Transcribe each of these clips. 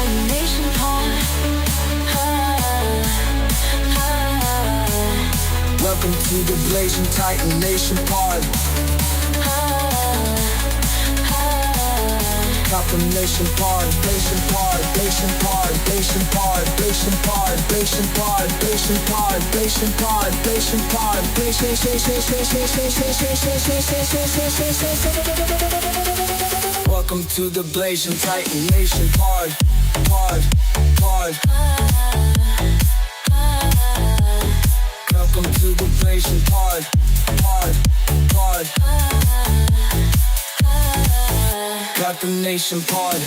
Titan Nation Pod. Welcome to the Blazing Titan Nation Pod. Confirmation Pod, Blazing Pod, Blazing Pod, Blazing Pod, Blazing Pod, Blazing Pod, Blazing Pod, Blazing Pod, Blazing Pod, Welcome to the Blazing Titan Nation Pod, Pod, Pod. Welcome to the Blazing Pod, Pod, Pod. Got the Nation Pod.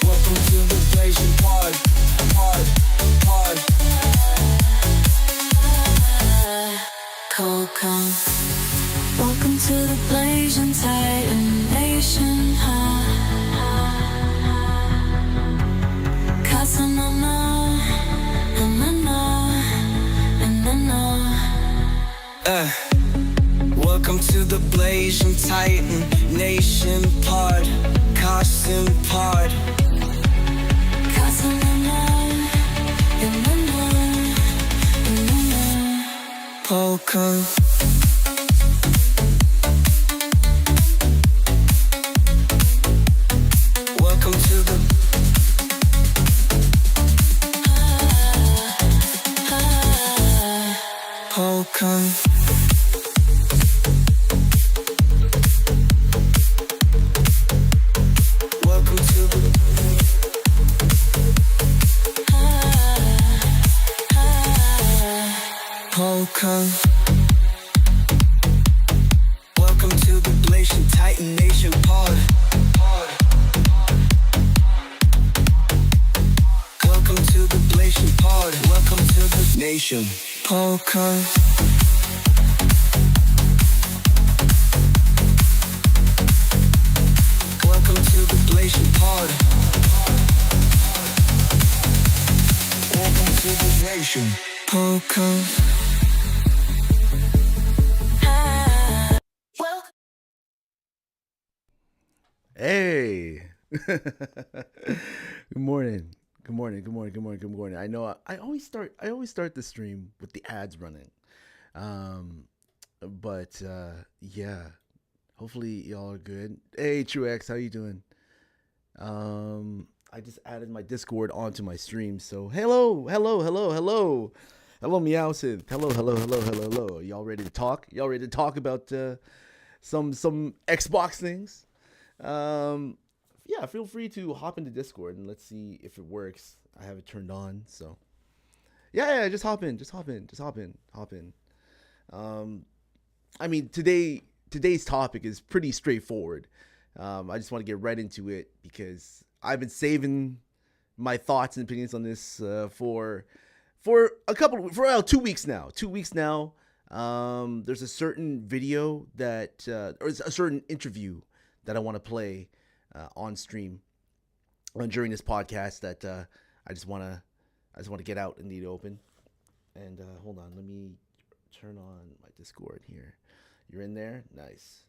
Welcome to the Blazing Pod, Pod, Pod. Welcome to the Blazing Titan Nation. Cause I know, and I know, and I know. Welcome to the Blazing Titan Nation Pod, Costume Pod. Cause I know, and I know, and I know. Welcome. Welcome to the Welcome. Welcome to the Welcome. Welcome to the Blazing Titan Nation Pod. Welcome to the Blazing Pod. Welcome to the Nation. Welcome. Welcome to the Blazing Pod. Welcome to the Nation. Welcome. Hey. Good morning. Good morning. Good morning. Good morning. Good morning. I know I always start the stream with the ads running. But yeah. Hopefully y'all are good. Hey Truex, how you doing? I just added my Discord onto my stream. So hello. Hello Meowsith. Hello. Y'all ready to talk? Y'all ready to talk about some Xbox things? Yeah, feel free to hop into Discord and let's see if it works. I have it turned on, so yeah, just hop in. I mean, today's topic is pretty straightforward. I just want to get right into it because I've been saving my thoughts and opinions on this for about 2 weeks now. 2 weeks now. There's a certain video that or a certain interview that I want to play on stream during this podcast that I just want to get out in the open. And hold on, let me turn on my Discord here. You're in there? Nice.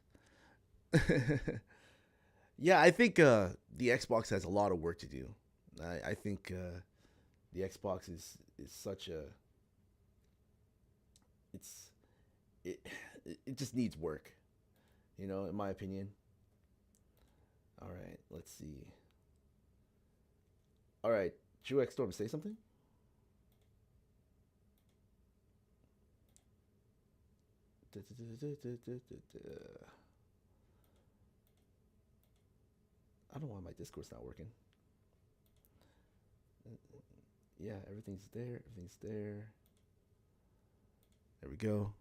Yeah, I think the Xbox has a lot of work to do. I think the Xbox is such a it just needs work, in my opinion. All right, let's see. All right, Juex Storm, say something. I don't know why my Discord's not working. Yeah, everything's there. There we go.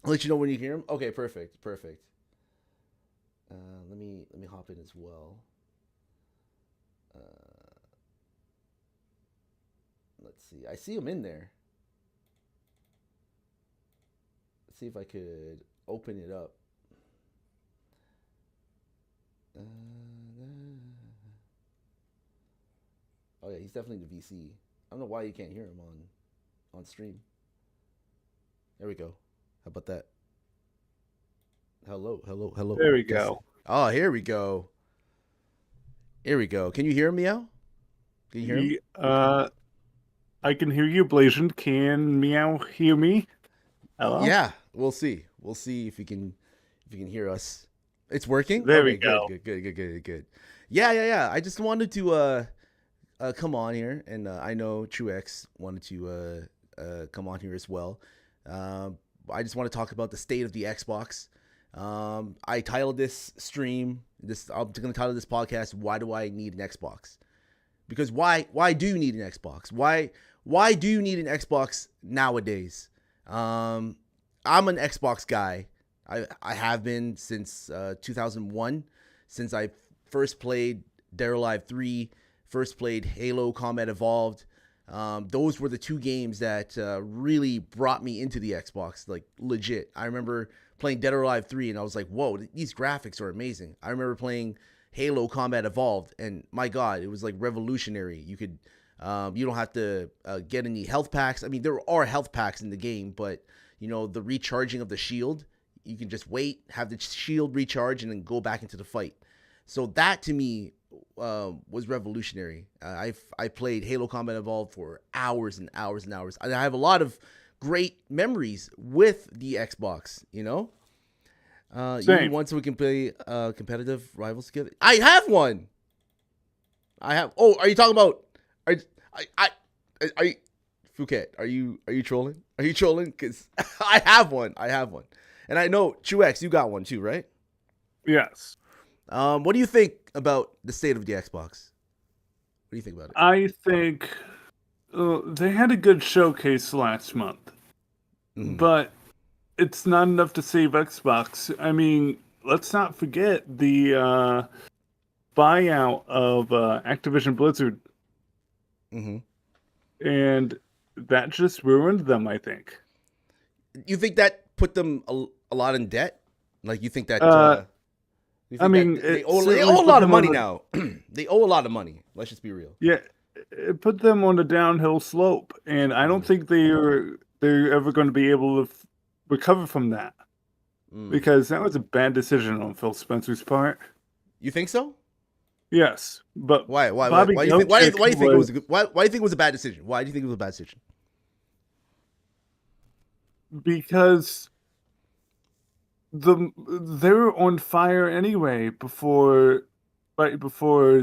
I'll let you know when you hear them. Okay, perfect. Let me hop in as well. Let's see. I see them in there. Let's see if I could open it up. Oh yeah, he's definitely the VC. I don't know why you can't hear him on stream. There we go. How about that? Hello, hello, hello. There we go. Oh, here we go. Here we go. Can you hear me, Meow? Can you hear me? I can hear you, Blazin. Can Meow hear me? Hello? Yeah, we'll see. We'll see if you can hear us. It's working? There we Okay, go. Good. Yeah. I just wanted to come on here, and I know Truex wanted to come on here as well. I just want to talk about the state of the Xbox. I titled this stream, I'm going to title this podcast, "Why Do I Need an Xbox?" Because why do you need an Xbox? Why do you need an Xbox nowadays? I'm an Xbox guy. I have been since 2001, since I first played Dead or Alive 3, first played Halo Combat Evolved. Those were the two games that really brought me into the Xbox, like legit. I remember playing Dead or Alive 3 and I was like, whoa, these graphics are amazing. I remember playing Halo Combat Evolved and my God, it was like revolutionary. You could, you don't have to get any health packs. I mean, there are health packs in the game, but you know, the recharging of the shield, you can just wait, have the shield recharge and then go back into the fight. So that to me was revolutionary. I played Halo Combat Evolved for hours and hours and hours. I have a lot of great memories with the Xbox, you know? Even once we can play competitive rivals together. I have one. Oh, are you talking about? Are you Phuket? Are you trolling? Are you trolling? Because I have one. And I know Truex, you got one too, right? Yes. What do you think about the state of the Xbox? What do you think about it? I think they had a good showcase last month, but it's not enough to save Xbox. I mean, let's not forget the buyout of Activision Blizzard. And that just ruined them, I think. You think that put them a lot in debt? Like, you think that... I mean, they owe a lot of money now. They owe a lot of money. Let's just be real. Yeah, it put them on a downhill slope, and I don't think they're ever going to be able to recover from that, because that was a bad decision on Phil Spencer's part. You think so? Yes, but why do you think it was a good, why do you think it was a bad decision? Why do you think it was a bad decision? Because they were on fire anyway right before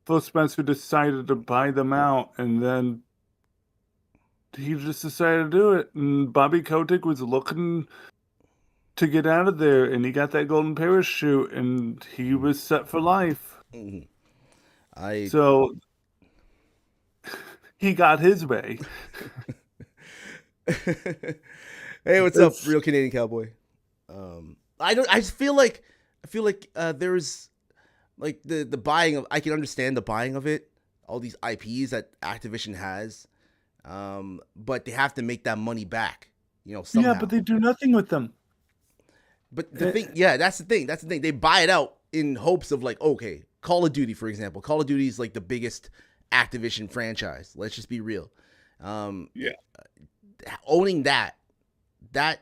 Phil Spencer decided to buy them out, and then he just decided to do it. And Bobby Kotick was looking to get out of there, and he got that golden parachute, and he was set for life. So he got his way. Hey, what's up, Real Canadian Cowboy? I just feel like there's like the buying of, I can understand the buying of it, all these IPs that Activision has, but they have to make that money back, you know, somehow. Yeah, but they do nothing with them. But the thing, that's the thing. They buy it out in hopes of like, okay, Call of Duty, for example. Call of Duty is like the biggest Activision franchise. Let's just be real. Owning that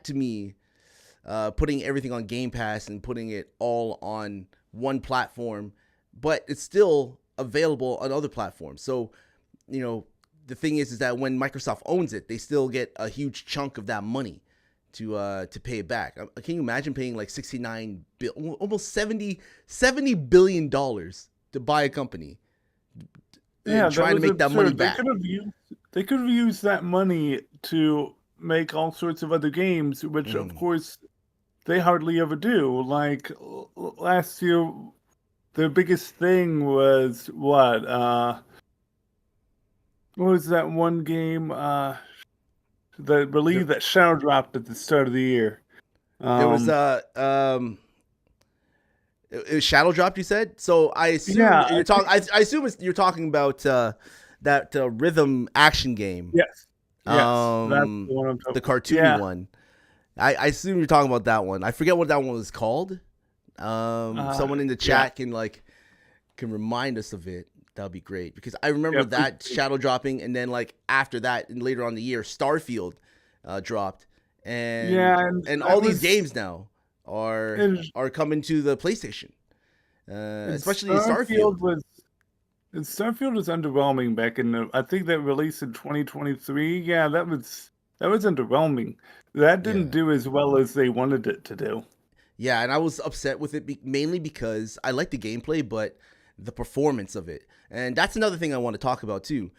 to me, putting everything on Game Pass and putting it all on one platform, but it's still available on other platforms. So, you know, the thing is that when Microsoft owns it, they still get a huge chunk of that money to pay it back. Can you imagine paying like almost $70 billion to buy a company? Yeah, trying to make that money back. They could have used that money to make all sorts of other games, which of course they hardly ever do. Like last year, their biggest thing was what was that one game that Shadow dropped at the start of the year? It was it was Shadow dropped, you said? So I assume you're talking. I assume you're talking about that rhythm action game. Yes. Yes, that's the one I'm talking the cartoony one. I assume you're talking about that one. I forget what that one was called. Someone in the chat can remind us of it. That'd be great, because I remember that Shadow dropping, and then like after that and later on in the year, Starfield dropped, and all these games now And, are coming to the PlayStation, and especially Starfield. Starfield was underwhelming back in I think that released in 2023. Yeah, that was underwhelming. That didn't Yeah. do as well as they wanted it to do. Yeah, and I was upset with it mainly because I like the gameplay, but the performance of it, and that's another thing I want to talk about too.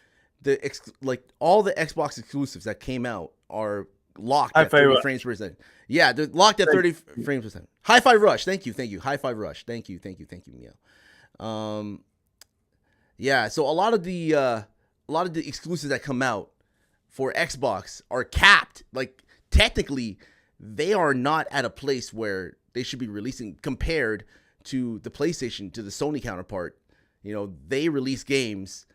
Like all the Xbox exclusives that came out are locked at Hi-Fi 30 Rush. frames per second. Yeah, they're locked at 30 frames per second. Hi-Fi Rush, thank you. Hi-Fi Rush, thank you, Mio. Yeah, so a lot of the exclusives that come out for Xbox are capped. Like technically, they are not at a place where they should be releasing compared to the PlayStation, to the Sony counterpart. You know, they release games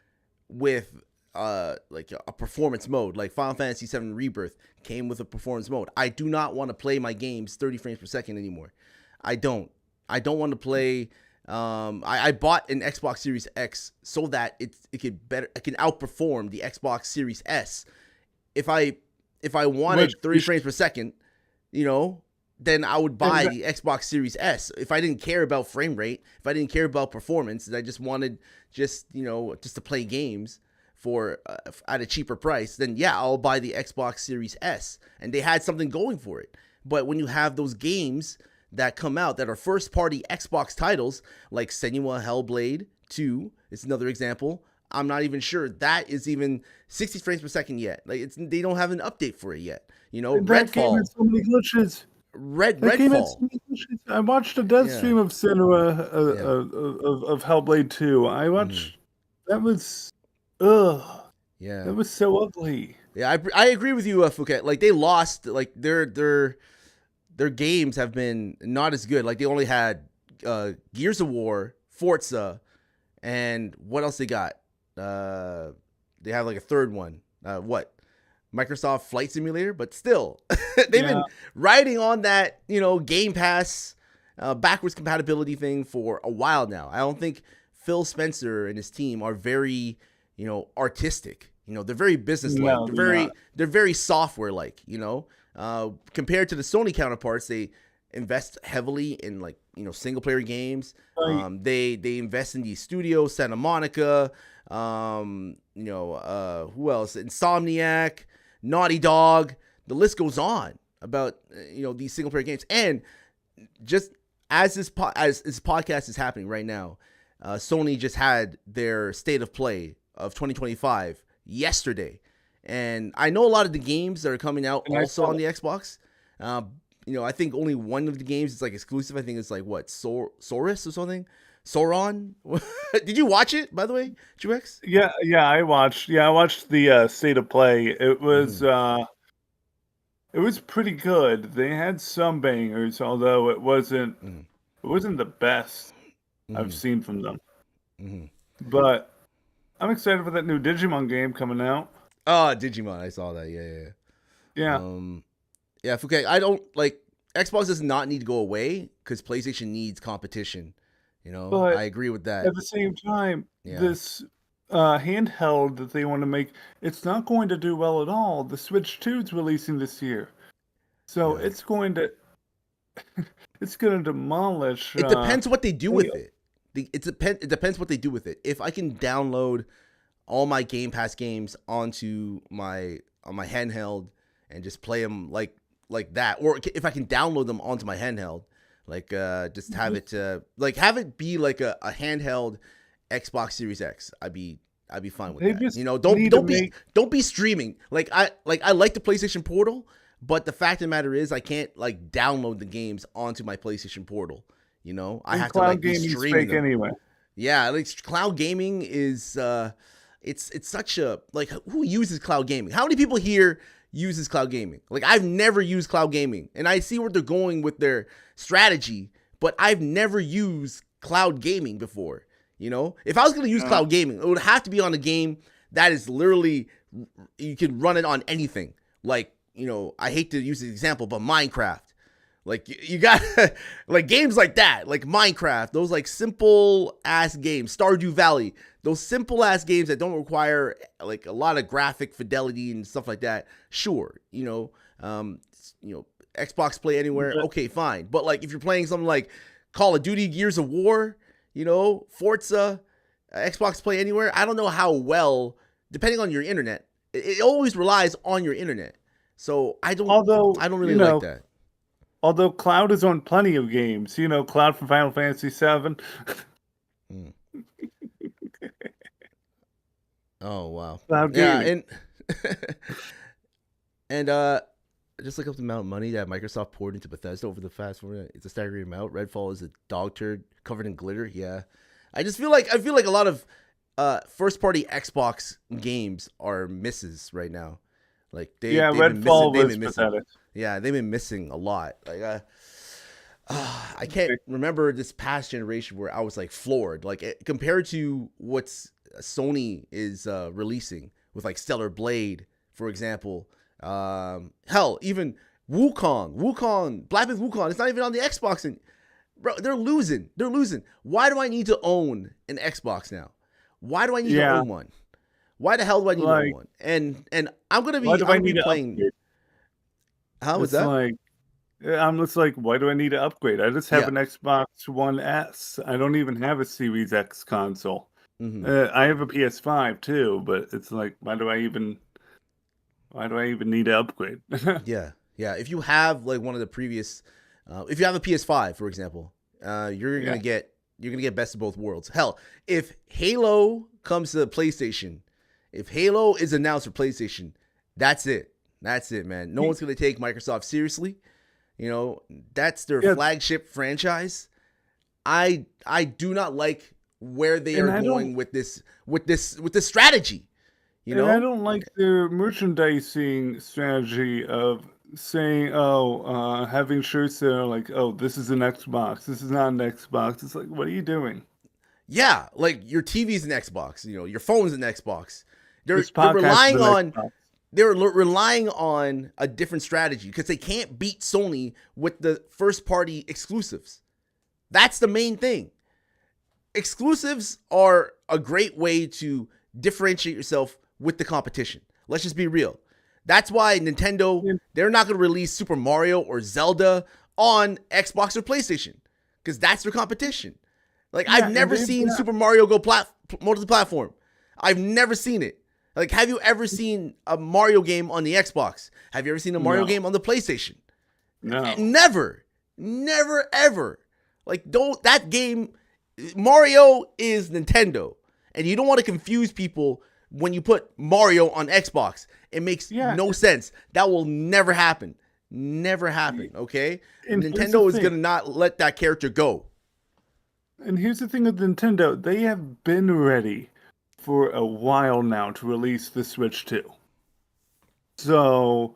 with like a performance mode. Like Final Fantasy VII Rebirth came with a performance mode. I do not want to play my games 30 frames per second anymore. I don't want to play. I bought an Xbox Series X so that it can outperform the Xbox Series S. If I wanted 30 frames per second, you know, then I would buy the Xbox Series S. If I didn't care about frame rate, if I didn't care about performance, and I just wanted just to play games for at a cheaper price, then yeah, I'll buy the Xbox Series S. And they had something going for it. But when you have those games that come out that are first party Xbox titles like Senua Hellblade 2, it's another example. I'm not even sure that is even 60 frames per second yet. Like they don't have an update for it yet. You know, That game Redfall. had so many glitches. Redfall. I watched a dev stream of Senua of Hellblade 2. I watched that was Yeah. that was so ugly. Yeah, I agree with you, Fouquet. Like they lost, like their games have been not as good. Like they only had Gears of War, Forza, and what else they got? They have like a third one. Microsoft Flight Simulator, but still, they've been riding on that, Game Pass backwards compatibility thing for a while now. I don't think Phil Spencer and his team are very, artistic. They're very business-like. No, they're very software-like. Compared to the Sony counterparts, they invest heavily in single-player games. Right. They invest in these studios, Santa Monica. Who else? Insomniac, Naughty Dog. The list goes on about these single player games. And just as this podcast is happening right now, Sony just had their state of play of 2025 yesterday, and I know a lot of the games that are coming out also on the Xbox. I think only one of the games is exclusive. I think it's Saurus or something. Sauron. Did you watch it, by the way, Juex? Yeah, I watched the state of play. It was pretty good. They had some bangers, although it wasn't the best I've seen from them. But I'm excited for that new Digimon game coming out. Oh, Digimon, I saw that. Yeah. Fouquet, I don't Xbox does not need to go away because PlayStation needs competition. But I agree with that. At the same time, this handheld that they want to make, it's not going to do well at all. The Switch 2 is releasing this year, so it's going to demolish. It depends what they do with it. It depends what they do with it. If I can download all my Game Pass games onto my handheld and just play them like that, or if I can download them onto my handheld. Just have it have it be like a handheld Xbox Series X. I'd be fine with that. Don't be streaming. I like the PlayStation Portal, but the fact of the matter is I can't download the games onto my PlayStation Portal. I have to be streaming them anyway. Yeah, cloud gaming is it's such a who uses cloud gaming? How many people here uses cloud gaming? I've never used cloud gaming, and I see where they're going with their strategy, but I've never used cloud gaming before. If I was going to use cloud gaming, it would have to be on a game that is literally, you can run it on anything. I hate to use this example, but Minecraft. You got games like that, like Minecraft, those simple ass games, Stardew Valley, those simple ass games that don't require a lot of graphic fidelity and stuff like that. Sure, Xbox Play Anywhere, But- okay, fine. But like if you're playing something like Call of Duty, Gears of War, Forza, Xbox Play Anywhere, I don't know how well, depending on your internet, it always relies on your internet. So I don't really like that. Although Cloud is on plenty of games, Cloud from Final Fantasy VII. Oh wow. Cloud Yeah, gaming. and just look up the amount of money that Microsoft poured into Bethesda over the past 4 years. It's a staggering amount. Redfall is a dog turd covered in glitter. Yeah, I feel like a lot of first party Xbox games are misses right now. Like Redfall was pathetic. Yeah, they've been missing a lot. Like I can't remember this past generation where I was like floored. Like compared to what's Sony is releasing with like Stellar Blade, for example. Hell, even Wukong, Black Myth Wukong. It's not even on the Xbox, and bro, they're losing. Why do I need to own an Xbox now? Why do I need to own one? Why the hell do I need to own one? And I'm gonna be playing. How was that? I'm just like, why do I need to upgrade? I just have Yeah. an Xbox One S. I don't even have a Series X console. Mhm. I have a PS5 too, but it's like, why do I even need to upgrade? Yeah. If you have like one of the previous, if you have a PS5, for example, you're gonna get best of both worlds. Hell, if Halo comes to PlayStation, if Halo is announced for PlayStation, that's it. That's it, man. No one's gonna take Microsoft seriously. That's their flagship franchise. I do not like where they are going with this strategy. And I don't like their merchandising strategy of saying, having shirts that are like, this is an Xbox, this is not an Xbox. It's like, what are you doing? Yeah, like your TV's an Xbox, your phone's an Xbox. They're This podcast relying is an on Xbox. they're relying on a different strategy because they can't beat Sony with the first party exclusives. That's the main thing. Exclusives are a great way to differentiate yourself with the competition. Let's just be real. That's why Nintendo, they're not going to release Super Mario or Zelda on Xbox or PlayStation because that's their competition. Like, I've never seen Super Mario go multi-platform. I've never seen it. Like, have you ever seen a Mario game on the Xbox? Have you ever seen a Mario game on the PlayStation? No. Never, ever. Like, that game, Mario is Nintendo. And you don't want to confuse people when you put Mario on Xbox. It makes no sense. That will never happen. Never happen, okay? And Nintendo is going to not let that character go. And here's the thing with Nintendo. They have been ready for a while now to release the Switch 2. So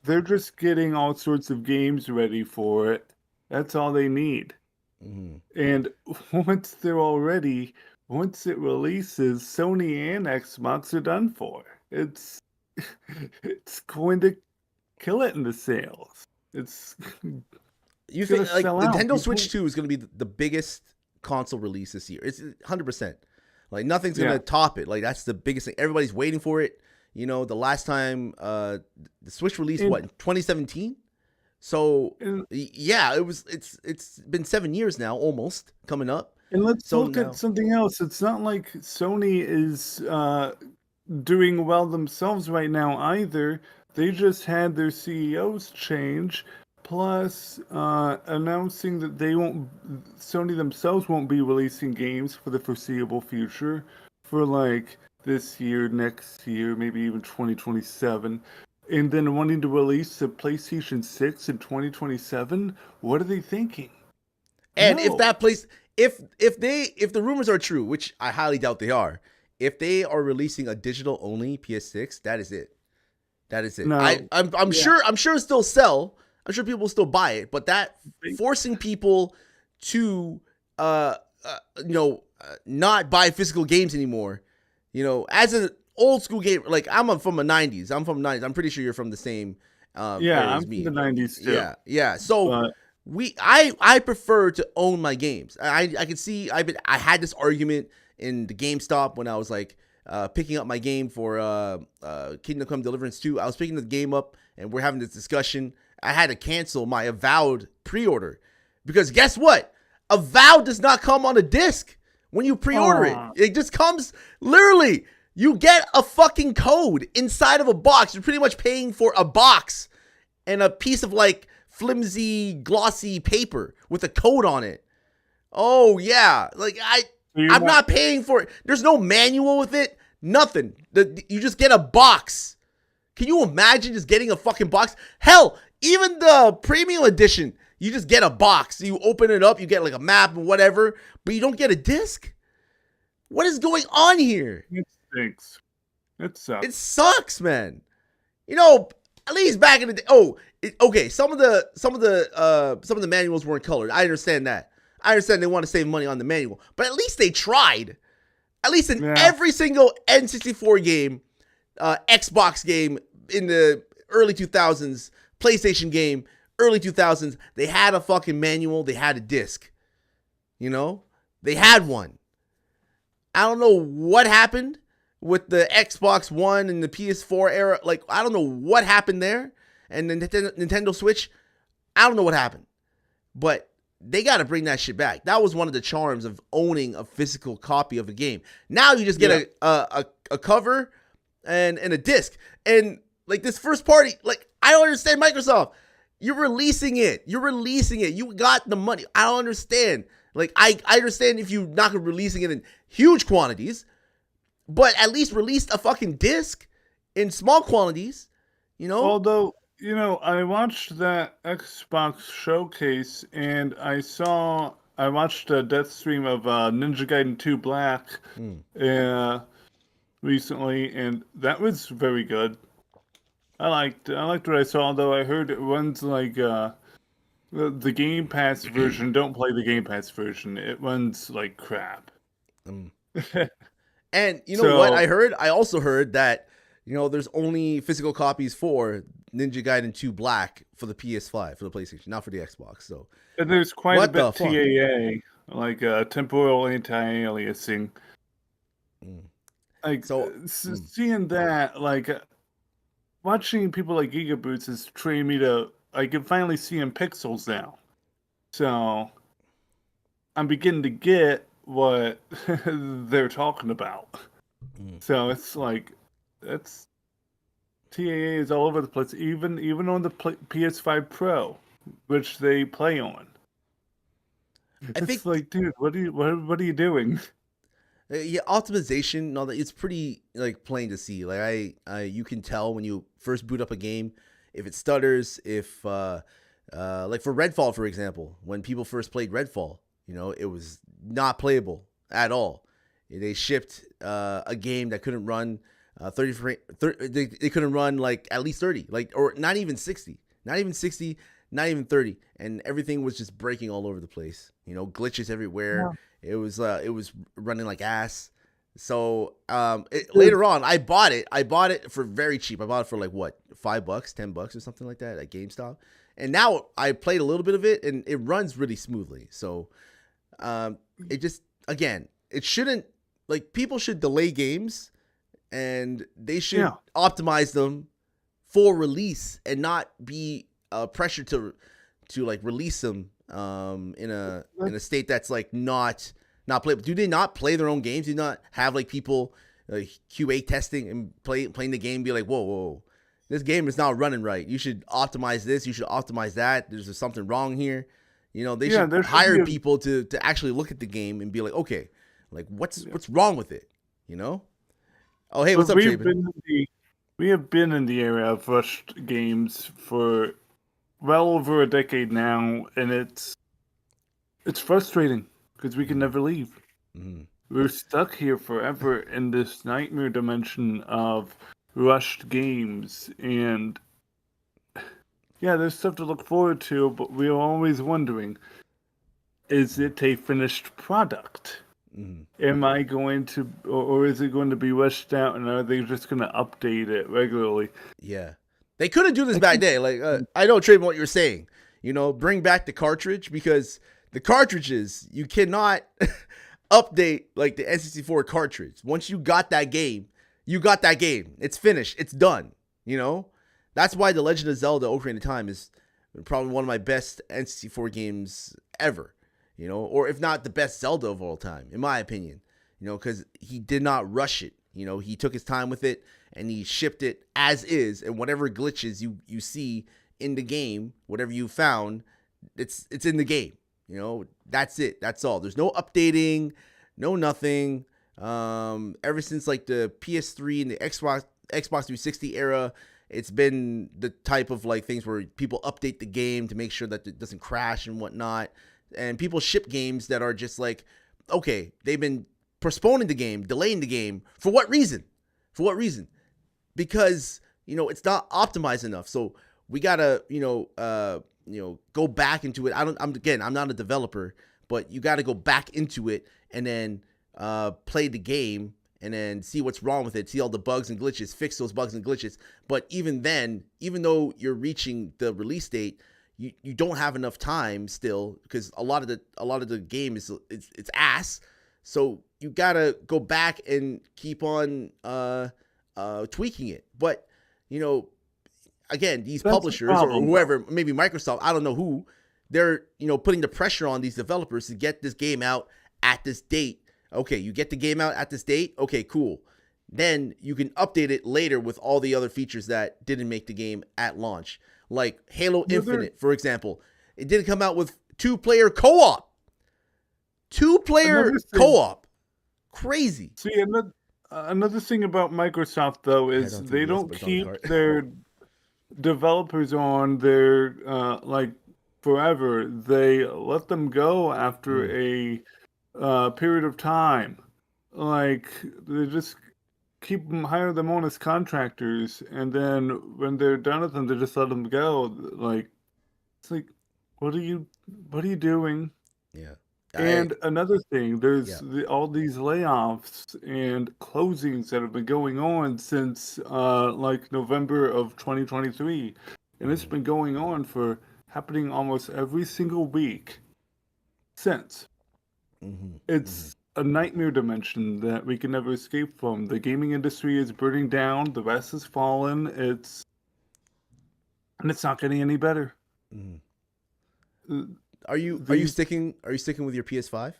they're just getting all sorts of games ready for it. That's all they need. Mm-hmm. And once it releases, Sony and Xbox are done for. It's going to kill it in the sales. You think like sell out. Nintendo Switch 2 is going to be the biggest console release this year? It's 100%. Like nothing's going to top it. Like that's the biggest thing. Everybody's waiting for it. The last time the Switch released in 2017? So it's been 7 years now, almost coming up. And let's look at something else. It's not like Sony is doing well themselves right now either. They just had their CEOs change, plus announcing that Sony themselves won't be releasing games for the foreseeable future for like this year, next year, maybe even 2027. And then wanting to release the PlayStation 6 in 2027? What are they thinking? And if the rumors are true, which I highly doubt they are, if they are releasing a digital only PS6, that is it. That is it. No. I'm sure it'll still sell. I'm sure people will still buy it, but that forcing people to not buy physical games anymore, as an old school game, like I'm from the 90s. I'm pretty sure you're from the same era I'm as me. from the 90s too. Yeah. So I prefer to own my games. I can see I had this argument in the GameStop when I was like picking up my game for Kingdom Come Deliverance 2. I was picking the game up and we're having this discussion I had to cancel my Avowed pre-order because guess what? Avowed does not come on a disc when you pre-order it. It just comes literally. You get a fucking code inside of a box. You're pretty much paying for a box and a piece of like flimsy, glossy paper with a code on it. Oh yeah, like I'm not paying for it. There's no manual with it. Nothing. You just get a box. Can you imagine just getting a fucking box? Hell, even the premium edition, you just get a box. You open it up, you get like a map and whatever, but you don't get a disc. What is going on here? It stinks. It sucks. It sucks, man. You know, at least back in the day. Okay. Some of the manuals weren't colored. I understand that. I understand they want to save money on the manual, but at least they tried. At least in every single N64 game, Xbox game in the early 2000s, PlayStation game, early 2000s, they had a fucking manual. They had a disc. You know, they had one. I don't know what happened with the Xbox One and the PS4 era. Like, I don't know what happened there. And the Nintendo Switch, I don't know what happened. But they got to bring that shit back. That was one of the charms of owning a physical copy of a game. Now you just get a cover and a disc. And like this first party, like I don't understand Microsoft. You're releasing it. You got the money. I don't understand. Like I understand if you're not releasing it in huge quantities, but at least release a fucking disc in small quantities, you know? Although, you know, I watched that Xbox showcase and I watched a death stream of Ninja Gaiden 2 Black recently, and that was very good. I liked what I saw, although I heard it runs like the Game Pass version. Don't play the Game Pass version. It runs like crap. And you know what I heard? I also heard that, you know, there's only physical copies for Ninja Gaiden 2 Black for the PS5, for the PlayStation, not for the Xbox. So, and there's quite a bit of TAA, like temporal anti-aliasing. Like, seeing that, like, watching people like Gigaboots has trained me to, I can finally see in pixels now. So, I'm beginning to get what they're talking about. So, it's like, that's TAA is all over the place, even on the PS5 Pro, which they play on. It's like, dude, what are you doing? Yeah, optimization and all that, it's pretty like plain to see. Like you can tell when you first boot up a game if it stutters, if like for Redfall, for example, when people first played Redfall, you know, it was not playable at all. They shipped a game that couldn't run 30 they couldn't run like at least 30, like, or not even 60, not even 30, and everything was just breaking all over the place, you know, glitches everywhere. It was running like ass. So later on I bought it for very cheap. I bought it for like what, $5 $10 or something like that at GameStop, and now I played a little bit of it and it runs really smoothly. So it just, again, it shouldn't, like, people should delay games and they should optimize them for release and not be pressured to like release them in a state that's like not playable. Do they not play their own games? Do they not have like people QA testing and playing the game and be like, whoa, this game is not running right. You should optimize this. You should optimize that. There's something wrong here. You know, they should hire people to actually look at the game and be like, okay, like what's wrong with it? You know? Oh, hey, what's up, Traven? We have been in the era of rushed games for well over a decade now, and it's frustrating because we can never leave. We're stuck here forever in this nightmare dimension of rushed games, and yeah, there's stuff to look forward to, but we're always wondering, is it a finished product? Am I going to, or is it going to be rushed out, and are they just going to update it regularly? Yeah. They couldn't do this back then. Like, I know, Trayvon, what you're saying. You know, bring back the cartridge, because the cartridges, you cannot update like the N64 cartridge. Once you got that game, you got that game. It's finished. It's done. You know? That's why The Legend of Zelda Ocarina of Time is probably one of my best N64 games ever, you know, or if not the best Zelda of all time, in my opinion, you know, because he did not rush it. You know, he took his time with it and he shipped it as is, and whatever glitches you see in the game, whatever you found, it's in the game. You know, that's it. That's all. There's no updating, no nothing. Ever since like the PS3 and the Xbox 360 era, it's been the type of like things where people update the game to make sure that it doesn't crash and whatnot. And people ship games that are just like, okay, they've been postponing the game, delaying the game. For what reason? For what reason? Because, you know, it's not optimized enough. So we gotta, go back into it. I'm not a developer, but you gotta go back into it and then play the game and then see what's wrong with it, see all the bugs and glitches, fix those bugs and glitches. But even then, even though you're reaching the release date, you don't have enough time still, because a lot of the game is it's ass. So you gotta go back and keep on tweaking it. But you know, again, these publishers or whoever, maybe Microsoft, I don't know who, they're putting the pressure on these developers to get this game out at this date. Okay, you get the game out at this date. Okay, cool. Then you can update it later with all the other features that didn't make the game at launch. Like Halo Infinite, for example. It didn't come out with 2-player co-op. 2-player co-op. Crazy. See, another thing about Microsoft, though, is they don't keep their developers on their, forever. They let them go after a period of time. Like, they just hire them on as contractors, and then when they're done with them, they just let them go. Like, it's like, what are you doing? Yeah. And another thing, there's all these layoffs and closings that have been going on since November of 2023, and it's been going on happening almost every single week since. It's a nightmare dimension that we can never escape from. The gaming industry is burning down. The rest has fallen. It's not getting any better. Are you sticking with your PS5?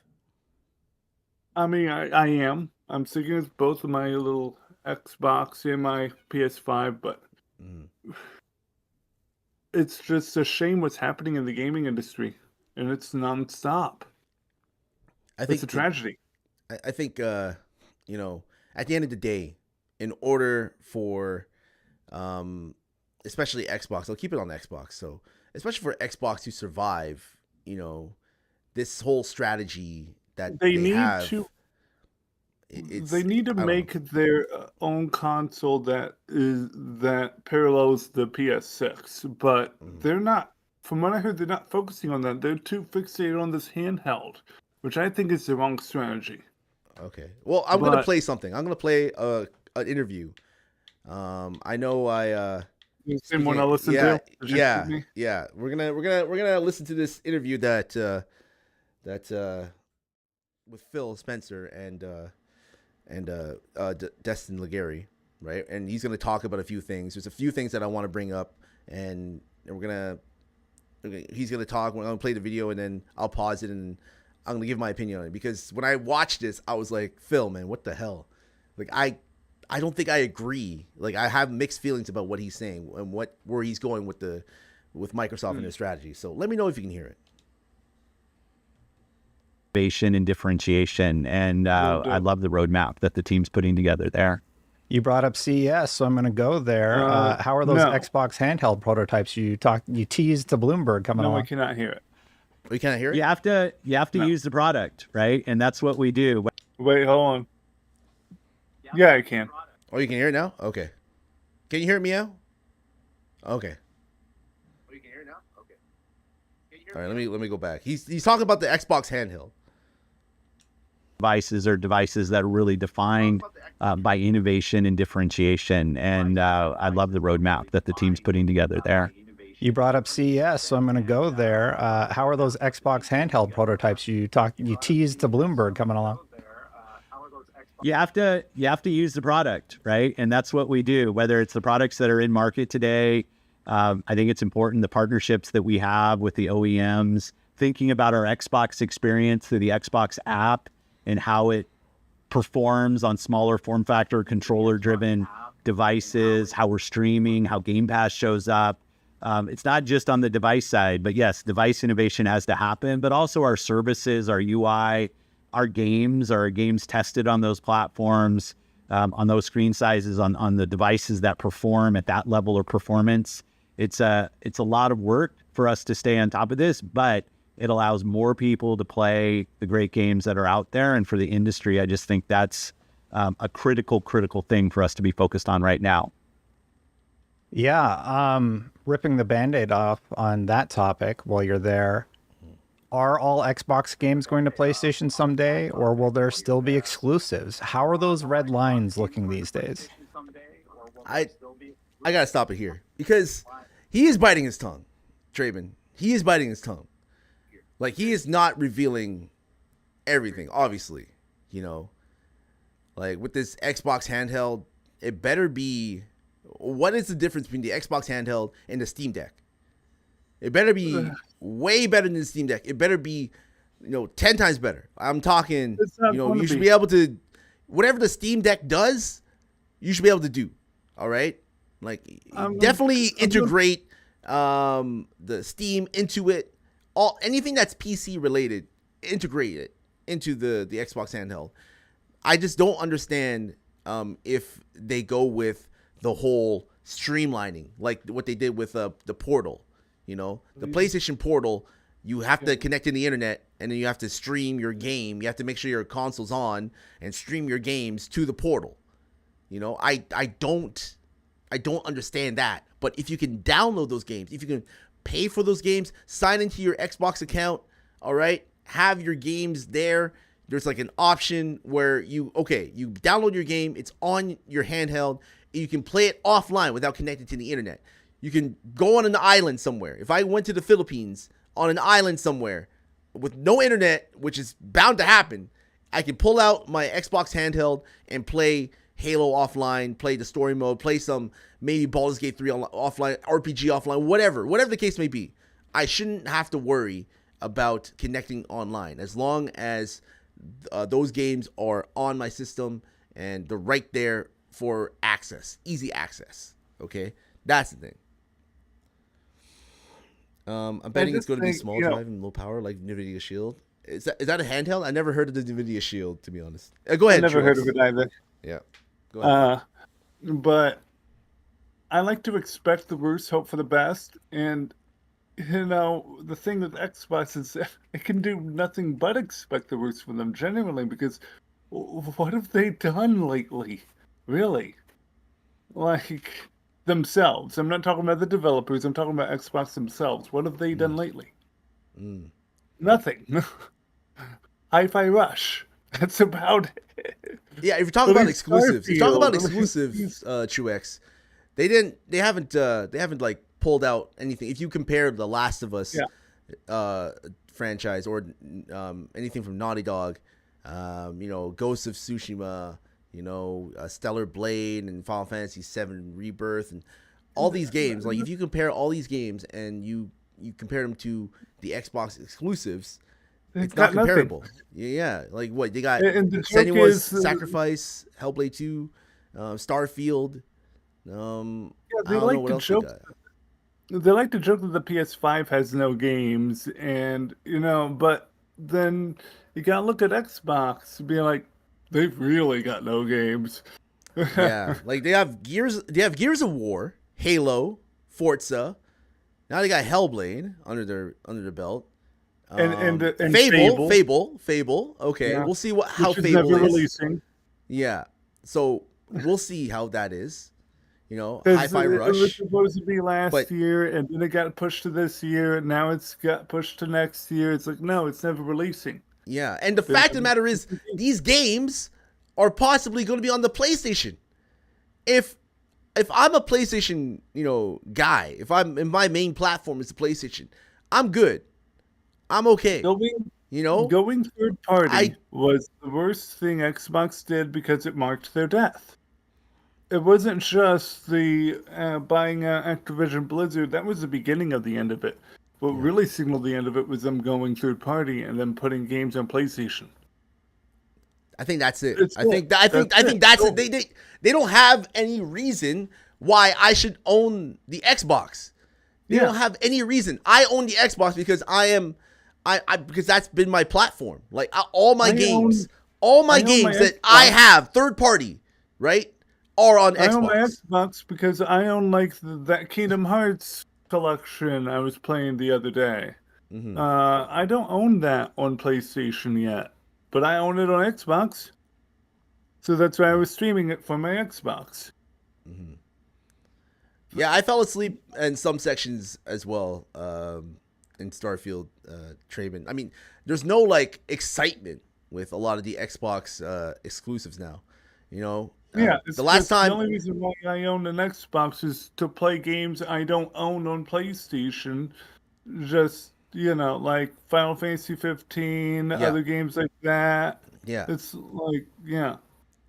I mean, I am. I'm sticking with both of my little Xbox and my PS5, but it's just a shame what's happening in the gaming industry, and it's nonstop. It's a tragedy. I think, at the end of the day, in order for, especially Xbox, I'll keep it on Xbox. So, especially for Xbox to survive, this whole strategy that they have, they need to make their own console that parallels the PS6, but they're not. From what I heard, they're not focusing on that. They're too fixated on this handheld, which I think is the wrong strategy. Okay. Well, I'm going to play something. I'm going to play an interview. I know same one I listened to. Yeah. We're gonna listen to this interview that with Phil Spencer and Destin Legary, right? And he's gonna talk about a few things. There's a few things that I want to bring up, and he's gonna talk. We're gonna play the video, and then I'll pause it and I'm gonna give my opinion on it, because when I watched this, I was like, Phil, man, what the hell? Like, I don't think I agree. Like, I have mixed feelings about what he's saying and where he's going with Microsoft and their strategy. So let me know if you can hear it. Innovation and differentiation, and I love the roadmap that the team's putting together there. You brought up CES, so I'm going to go there. How are those Xbox handheld prototypes you teased to Bloomberg coming along? No, I cannot hear it. Oh, you can't hear it? You have to use the product, right? And that's what we do. Wait, hold on. Yeah, I can. Oh, you can hear it now? Okay. Can you hear it, Meow? Okay. Oh, you can hear it now? Okay. All right, let me go back. He's talking about the Xbox handheld. Devices are devices that are really defined by innovation and differentiation, and I love the roadmap that the team's putting together there. You brought up CES, so I'm going to go there. How are those Xbox handheld prototypes you teased to Bloomberg coming along? You have to use the product, right? And that's what we do, whether it's the products that are in market today, I think it's important, the partnerships that we have with the OEMs, thinking about our Xbox experience through the Xbox app and how it performs on smaller form factor controller driven devices, how we're streaming, how Game Pass shows up. It's not just on the device side, but yes, device innovation has to happen, but also our services, our UI, our games tested on those platforms, on those screen sizes, on the devices that perform at that level of performance. It's a lot of work for us to stay on top of this, but it allows more people to play the great games that are out there. And for the industry, I just think that's a critical thing for us to be focused on right now. Yeah, ripping the Band-Aid off on that topic while you're there, are all Xbox games going to PlayStation someday, or will there still be exclusives? How are those red lines looking these days? I gotta stop it here because he is biting his tongue, Draven. He is biting his tongue. Like, he is not revealing everything, obviously, you know. Like, with this Xbox handheld, it better be... What is the difference between the Xbox handheld and the Steam Deck? It better be way better than the Steam Deck. It better be, 10 times better. I'm talking, you should be able to... Whatever the Steam Deck does, you should be able to do, all right? Like, definitely integrate the Steam into it. Anything that's PC related, integrate it into the Xbox handheld. I just don't understand if they go with the whole streamlining, like what they did with the Portal. The PlayStation Portal, you have to connect to the internet and then you have to stream your game. You have to make sure your console's on and stream your games to the Portal. I don't understand that. But if you can download those games, if you can pay for those games, sign into your Xbox account, all right, have your games there. There's like an option where you download your game, it's on your handheld, and you can play it offline without connecting to the internet. You can go on an island somewhere. If I went to the Philippines on an island somewhere with no internet, which is bound to happen, I can pull out my Xbox handheld and play Halo offline, play the story mode, play some maybe Baldur's Gate 3 offline, RPG offline, whatever the case may be. I shouldn't have to worry about connecting online as long as those games are on my system and they're right there for access, easy access. Okay, that's the thing. I'm betting it's going to be small drive and low power like NVIDIA Shield. Is that a handheld? I never heard of the NVIDIA Shield, to be honest. Go ahead. I never heard of it either. Yeah. Go ahead. But I like to expect the worst, hope for the best. And, the thing with Xbox is it can do nothing but expect the worst from them generally, because what have they done lately? Really? Like, themselves. I'm not talking about the developers. I'm talking about Xbox themselves. What have they done lately? Nothing. Hi-Fi Rush. That's about it. Yeah, if you're talking about exclusives, Truex, they haven't like pulled out anything. If you compare the Last of Us franchise or anything from Naughty Dog, Ghost of Tsushima, Stellar Blade and Final Fantasy VII Rebirth and all these games, like if you compare all these games and you compare them to the Xbox exclusives, it's not comparable. Yeah, like what they got: Senua's Sacrifice, Hellblade 2, Starfield. They like to joke. They like to joke that the PS5 has no games, and but then you gotta look at Xbox and be like, they've really got no games. Yeah, like they have Gears of War, Halo, Forza. Now they got Hellblade under their belt. And Fable. Okay, yeah. We'll see how Fable is. Releasing. Yeah, so we'll see how that is. Hi-Fi Rush. It was supposed to be last year, and then it got pushed to this year, and now it's got pushed to next year. It's like, no, it's never releasing. Yeah, and the fact of the matter is, these games are possibly going to be on the PlayStation. If I'm a PlayStation, guy, if my main platform is the PlayStation, I'm good. I'm okay. Going third party was the worst thing Xbox did because it marked their death. it wasn't just the buying Activision Blizzard. That was the beginning of the end of it. What really signaled the end of it was them going third party and then putting games on PlayStation. I think that's it. It's I think that's it. They don't have any reason why I should own the Xbox. They don't have any reason. I own the Xbox because because that's been my platform. Like all my games that I have third party, right, are on Xbox. I own my Xbox because I own like that Kingdom Hearts collection I was playing the other day. Mm-hmm. I don't own that on PlayStation yet, but I own it on Xbox. So that's why I was streaming it from my Xbox. Mm-hmm. Yeah, I fell asleep in some sections as well in Starfield Trayman. I mean, there's no like excitement with a lot of the Xbox exclusives now. You know, the last time the only reason why I own an Xbox is to play games I don't own on PlayStation. Just like Final Fantasy 15, other games like that. Yeah, it's like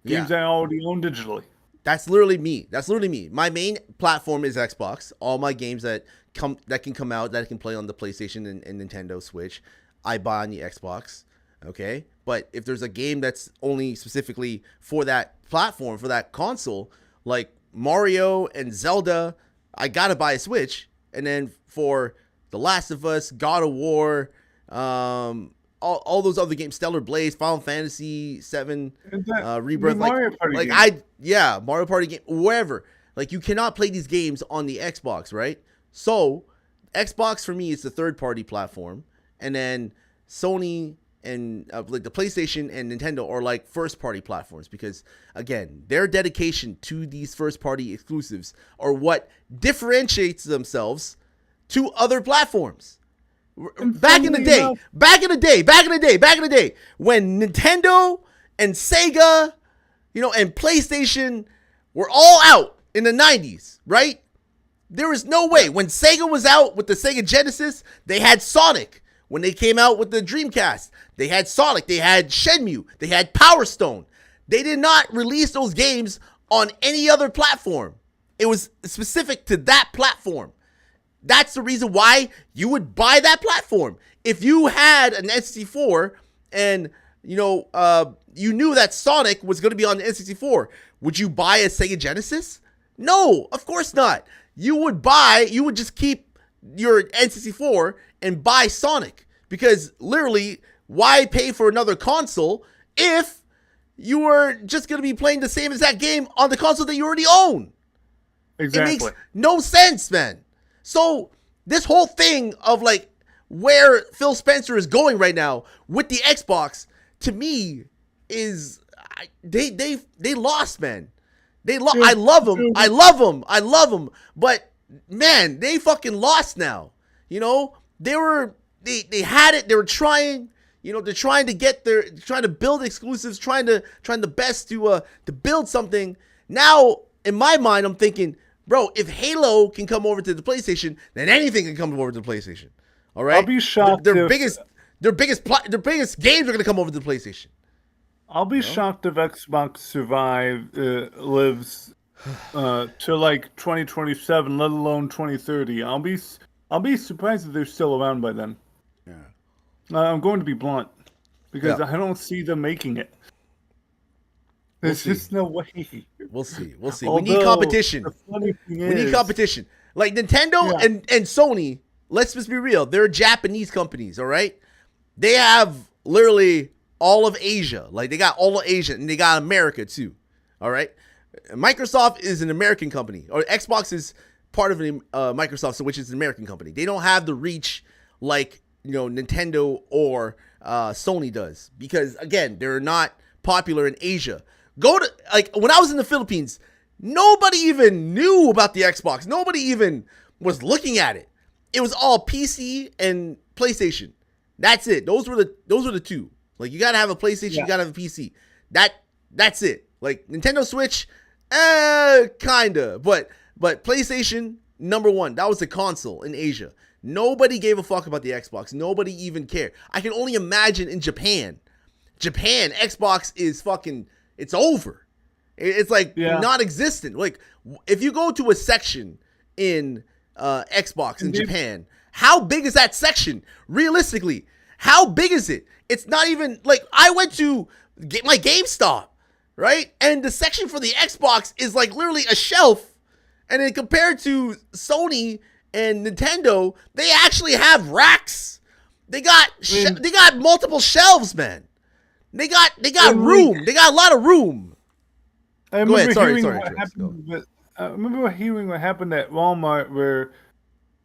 games I already own digitally. That's literally me. My main platform is Xbox. All my games that can come out that I can play on the PlayStation and Nintendo Switch, I buy on the Xbox. Okay, but if there's a game that's only specifically for that platform, for that console, like Mario and Zelda, I gotta buy a Switch. And then for The Last of Us, God of War, all those other games, Stellar Blaze, Final Fantasy 7, Rebirth, Mario Party Mario Party game, wherever. Like, you cannot play these games on the Xbox, right? So Xbox for me is the third party platform, and then Sony and like the PlayStation and Nintendo are like first party platforms, because again, their dedication to these first party exclusives are what differentiates themselves to other platforms. Back in the day, when Nintendo and Sega, and PlayStation were all out in the 90s, right? There was no way. When Sega was out with the Sega Genesis, they had Sonic. When they came out with the Dreamcast, they had Sonic, they had Shenmue, they had Power Stone. They did not release those games on any other platform. It was specific to that platform. That's the reason why you would buy that platform. If you had an N64 and you knew that Sonic was going to be on the N64, would you buy a Sega Genesis? No, of course not. You would just keep your N64 and buy Sonic, because literally, why pay for another console if you were just going to be playing the same exact game on the console that you already own? Exactly. It makes no sense, man. So this whole thing of like where Phil Spencer is going right now with the Xbox, to me, is they lost, man. I love them, but man, they fucking lost now. They had it. They were trying. They're trying to build exclusives, trying the best to build something. Now, in my mind, I'm thinking, bro, if Halo can come over to the PlayStation, then anything can come over to the PlayStation. All right. I'll be shocked. Their biggest games are gonna come over to the PlayStation. I'll be shocked if Xbox lives to like 2027, let alone 2030. I'll be surprised if they're still around by then. Yeah. I'm going to be blunt, because I don't see them making it. There's just no way. We'll see. We need competition. Need competition. Like Nintendo and Sony, let's just be real. They're Japanese companies, all right? They have literally all of Asia. Like, they got all of Asia, and they got America too, all right? Microsoft is an American company, or Xbox is part of Microsoft, so which is an American company. They don't have the reach like Nintendo or Sony does, because again, they're not popular in Asia. When I was in the Philippines, nobody even knew about the Xbox. Nobody even was looking at it. It was all PC and PlayStation. That's it. Those were the two. Like, you gotta have a PlayStation, you gotta have a PC. That's it. Like, Nintendo Switch, kinda, but PlayStation, number one. That was the console in Asia. Nobody gave a fuck about the Xbox. Nobody even cared. I can only imagine in Japan, Xbox is fucking, it's over. It's like Yeah. non-existent. Like if you go to a section in Xbox in Japan, how big is that section? Realistically, how big is it? It's not even like I went to get my GameStop, right? And the section for the Xbox is like literally a shelf. And then compared to Sony and Nintendo, they actually have racks. They got they got multiple shelves, man. They got room. They got a lot of room. I remember Sorry, hearing sorry, what Trace, go. happened. I remember hearing what happened at Walmart where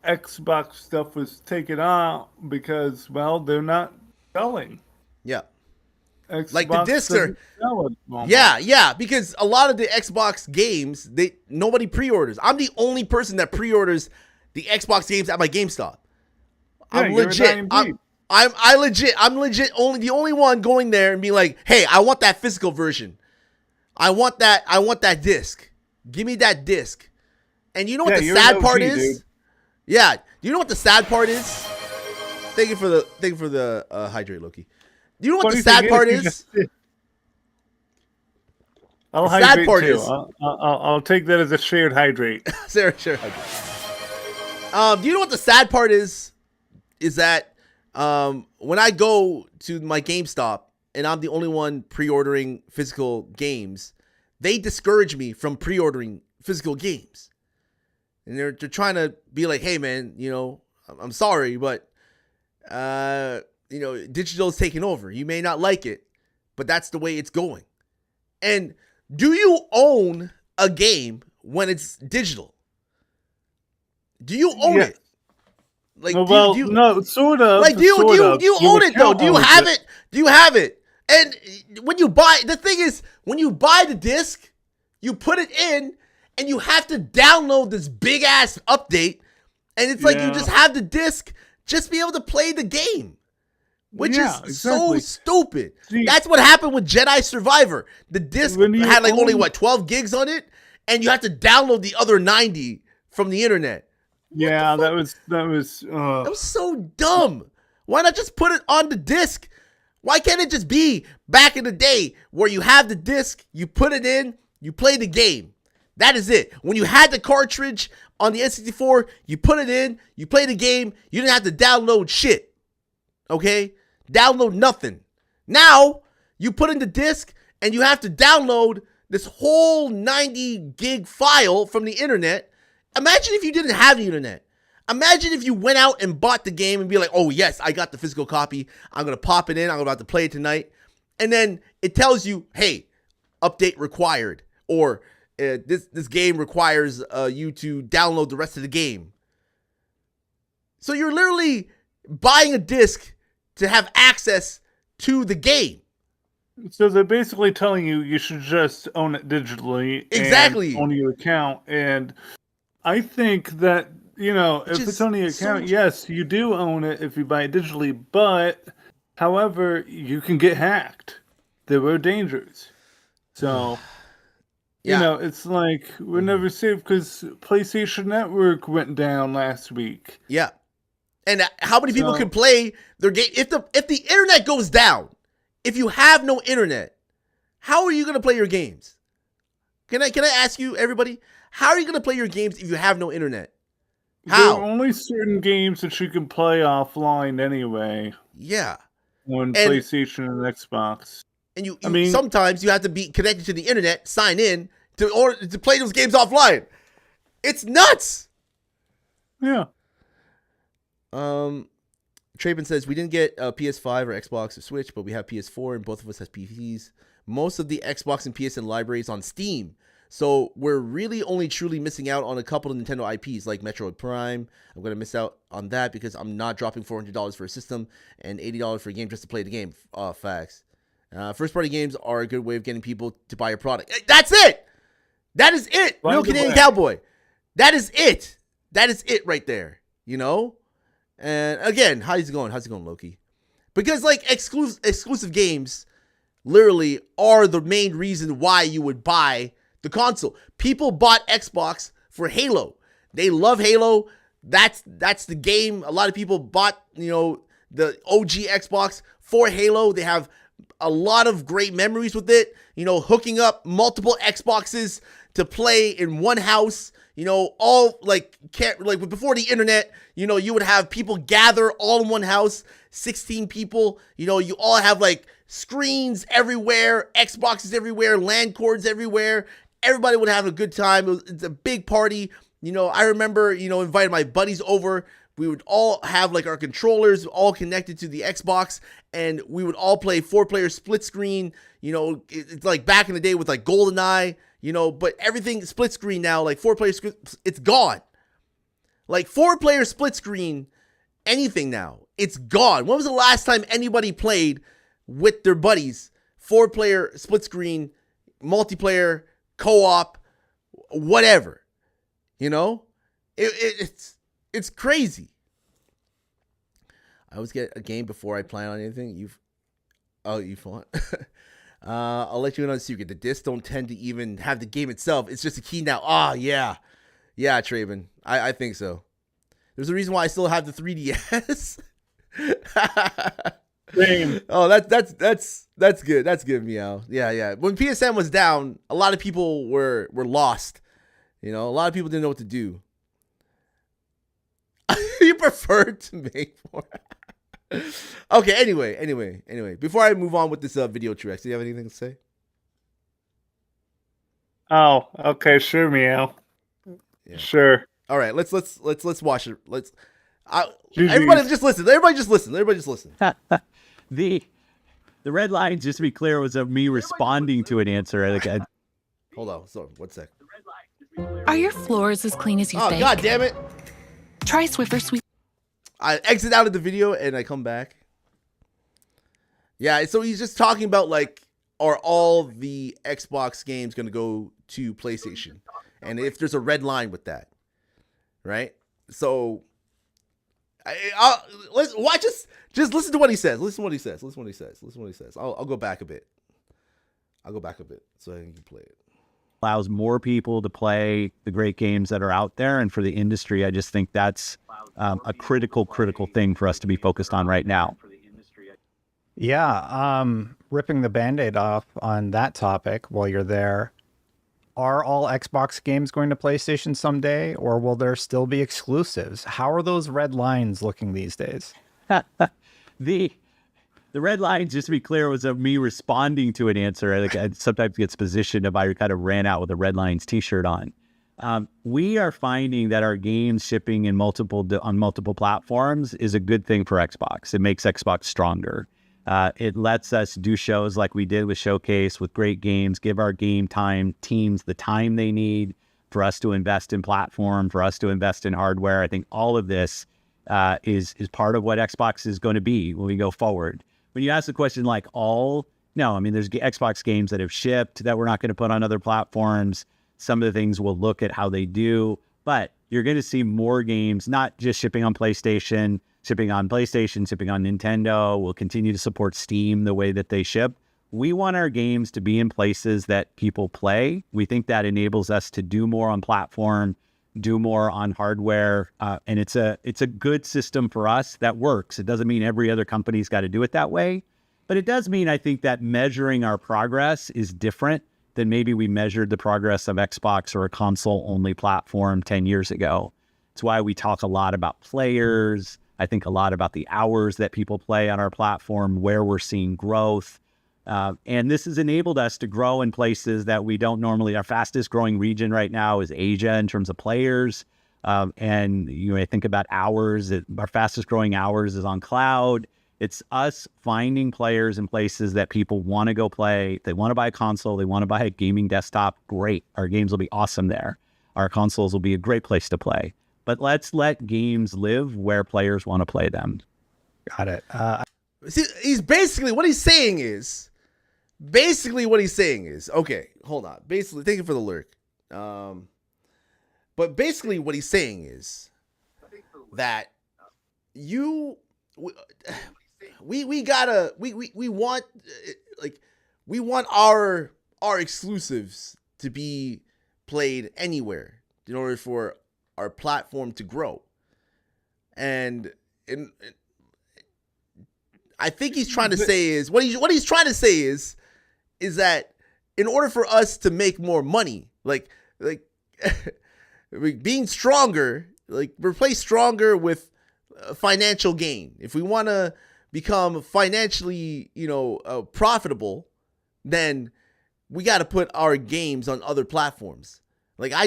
Xbox stuff was taken out because, well, they're not selling. Yeah. Xbox Like the discs are. doesn't sell at Walmart. Yeah, because a lot of the Xbox games, nobody pre-orders. I'm the only person that pre-orders the Xbox games at my GameStop. I'm you're a legit. dying breed. I'm legit the only one going there and being like, hey, I want that physical version. I want that disc. Give me that disc. And you know what the you're sad an part OG, is? dude. Yeah. Do you know what the sad part is? Thank you for the hydrate, Loki. Do you know what the sad part is? I'll The sad hydrate part too. is- I'll take that as a shared hydrate. Sure, hydrate. Do you know what the sad part is? Is that when I go to my GameStop and I'm the only one pre-ordering physical games, they discourage me from pre-ordering physical games. And they're trying to be like, hey man, I'm sorry, but digital is taking over. You may not like it, but that's the way it's going. And do you own a game when it's digital? Do you own Yes. it? Like, Well, do you, no, sort of. like, do you sort of. own it though? account Do you owns have it? Do you have it? And when you buy, the thing is, when you buy the disc, you put it in, and you have to download this big ass update, and it's like you Yeah. just have the disc, just be able to play the game, which Yeah, is so exactly. stupid. See- That's what happened with Jedi Survivor. The disc When you had like only own- 12 gigs on it, and you have to download the other 90 from the internet. Yeah, that was. That was so dumb. Why not just put it on the disc? Why can't it just be back in the day where you have the disc, you put it in, you play the game? That is it. When you had the cartridge on the N64, you put it in, you play the game, you didn't have to download shit. Okay? Download nothing. Now, you put in the disc and you have to download this whole 90 gig file from the internet. Imagine if you didn't have the internet. Imagine if you went out and bought the game and be like, oh yes, I got the physical copy. I'm going to pop it in. I'm about to play it tonight. And then it tells you, hey, update required. Or this game requires you to download the rest of the game. So you're literally buying a disc to have access to the game. So they're basically telling you should just own it digitally. Exactly. And own your account. And I think that, if is it's on your so account, much- yes, you do own it if you buy it digitally. But, however, you can get hacked. There are dangers. So, Yeah. it's like we're never safe because PlayStation Network went down last week. Yeah. And how many people So- can play their game? If the internet goes down, if you have no internet, how are you going to play your games? Can I ask you, everybody, how are you going to play your games if you have no internet? There How? are only certain games that you can play offline anyway Yeah. on And- PlayStation and Xbox. And you I mean- sometimes you have to be connected to the internet, sign in to play those games offline. It's nuts. Yeah. Traven says we didn't get a PS5 or Xbox or Switch, but we have PS4 and both of us has PCs. Most of the Xbox and PSN libraries on Steam, so we're really only truly missing out on a couple of Nintendo IPs like Metroid Prime. I'm gonna miss out on that because I'm not dropping $400 for a system and $80 for a game just to play the game. Facts. First party games are a good way of getting people to buy your product. That's it. That is it. By Real the Canadian way- Cowboy. That is it. That is it right there. And again, how's it going, Loki? Because like exclusive games literally are the main reason why you would buy the console. People bought Xbox for Halo. They love Halo. That's the game. A lot of people bought, the OG Xbox for Halo. They have a lot of great memories with it. You know, hooking up multiple Xboxes to play in one house. You know, all like before the internet, you know, you would have people gather all in one house, 16 people. You know, you all have like screens everywhere, Xboxes everywhere, LAN cords everywhere. Everybody would have a good time. It's a big party. You know, I remember, you know, inviting my buddies over. We would all have like our controllers all connected to the Xbox, and we would all play 4-player split screen. You know, it's like back in the day with like GoldenEye, you know, but everything split screen now, like 4-player, it's gone. Like 4-player split screen, anything now, it's gone. When was the last time anybody played with their buddies 4-player split screen, multiplayer, co-op, whatever? You know, it's crazy. I always get a game before I plan on anything. You want? I'll let you in on a secret. The discs don't tend to even have the game itself. It's just a key now. Yeah, Traven. I think so. There's a reason why I still have the 3DS. Same. Oh, that's good. That's good, Meow. Yeah. When PSN was down, a lot of people were lost. You know, a lot of people didn't know what to do. You prefer to make more. Okay, anyway. Before I move on with this video, Truex, do you have anything to say? Oh, okay, sure, Meow. Yeah. Sure. All right, let's watch it. GG's. Everybody just listen. The red line, just to be clear, was of me responding to an answer. Like, Hold on, sorry, 1 sec. Are your floors as clean as you Oh, think? god damn it. Try Swiffer Sweep. I exit out of the video and I come back. Yeah, so he's just talking about like, are all the Xbox games going to go to PlayStation? And if there's a red line with that, right? So let's watch this. Just listen to what he says. Listen to what he says. I'll go back a bit. So I can play it. allows more people to play the great games that are out there. And for the industry, I just think that's a critical thing for us to be focused on right now. Yeah, ripping the Band-Aid off on that topic while you're there. Are all Xbox games going to PlayStation someday, or will there still be exclusives? How are those red lines looking these days? The red line, just to be clear, was of me responding to an answer. Like, I sometimes gets positioned if I kind of ran out with a red lines t-shirt on. We are finding that our games shipping on multiple platforms is a good thing for Xbox. It makes Xbox stronger. It lets us do shows like we did with Showcase with great games, give our game time teams the time they need for us to invest in platform, for us to invest in hardware. I think all of this is part of what Xbox is going to be when we go forward. When you ask the question like no, I mean, there's Xbox games that have shipped that we're not going to put on other platforms. Some of the things we'll look at how they do, but you're going to see more games, not just shipping on PlayStation, shipping on Nintendo. We'll continue to support Steam the way that they ship. We want our games to be in places that people play. We think that enables us to do more on platform, do more on hardware, and it's a good system for us that works. It doesn't mean every other company's got to do it that way, but it does mean I think that measuring our progress is different than maybe we measured the progress of Xbox or a console-only platform 10 years ago. It's why we talk a lot about players. I think a lot about the hours that people play on our platform, where we're seeing growth. And this has enabled us to grow in places that we don't normally. Our fastest growing region right now is Asia in terms of players. And I think about hours. Our fastest growing hours is on cloud. It's us finding players in places that people want to go play. They want to buy a console. They want to buy a gaming desktop. Great. Our games will be awesome there. Our consoles will be a great place to play. But let's let games live where players want to play them. Got it. See, he's basically what he's saying is, okay, hold on. Basically, thank you for the lyric. But basically, what he's saying is that we want our exclusives to be played anywhere in order for our platform to grow. And I think he's trying to say is what he's trying to say is that in order for us to make more money, like being stronger, like replace stronger with financial gain. If we want to become financially, profitable, then we got to put our games on other platforms. Like I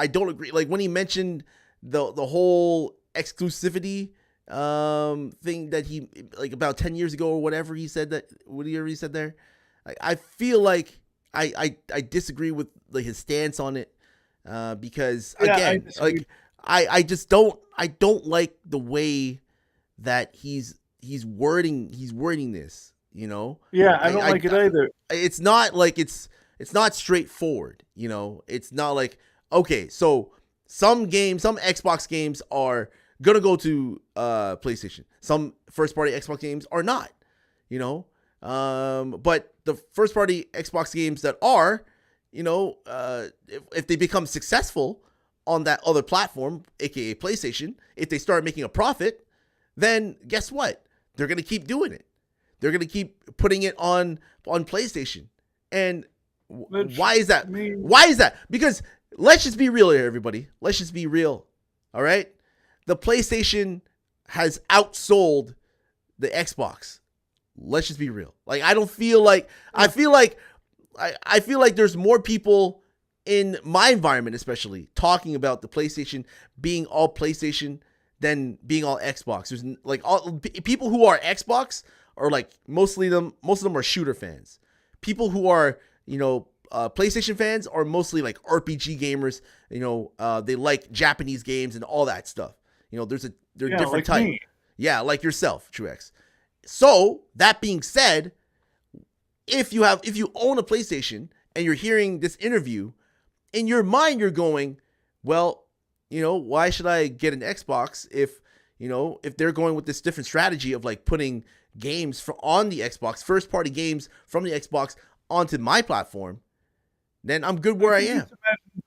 don't agree. Like when he mentioned the whole exclusivity thing that he like about 10 years ago or whatever he said that whatever he said there, I feel like I disagree with like his stance on it because again I just don't like the way that he's wording this, Yeah, I don't like it either. It's not like it's not straightforward, It's not like, okay, so some Xbox games are gonna go to PlayStation. Some first party Xbox games are not, but the first party Xbox games that are, if they become successful on that other platform, aka PlayStation, if they start making a profit, then guess what? They're gonna keep doing it. They're gonna keep putting it on PlayStation. And why is that? Why is that? Because let's just be real here, everybody. Let's just be real. All right, the PlayStation has outsold the Xbox. Let's just be real. Like I feel like there's more people in my environment, especially talking about the PlayStation being all PlayStation than being all Xbox. There's like all people who are Xbox are like most of them are shooter fans. People who are PlayStation fans are mostly like RPG gamers. They like Japanese games and all that stuff. They're different like type. me. Yeah, like yourself, Truex. So that being said, if you own a PlayStation and you're hearing this interview, in your mind you're going, well, why should I get an Xbox if they're going with this different strategy of like putting games on the Xbox, first party games from the Xbox onto my platform, then I'm good where I am.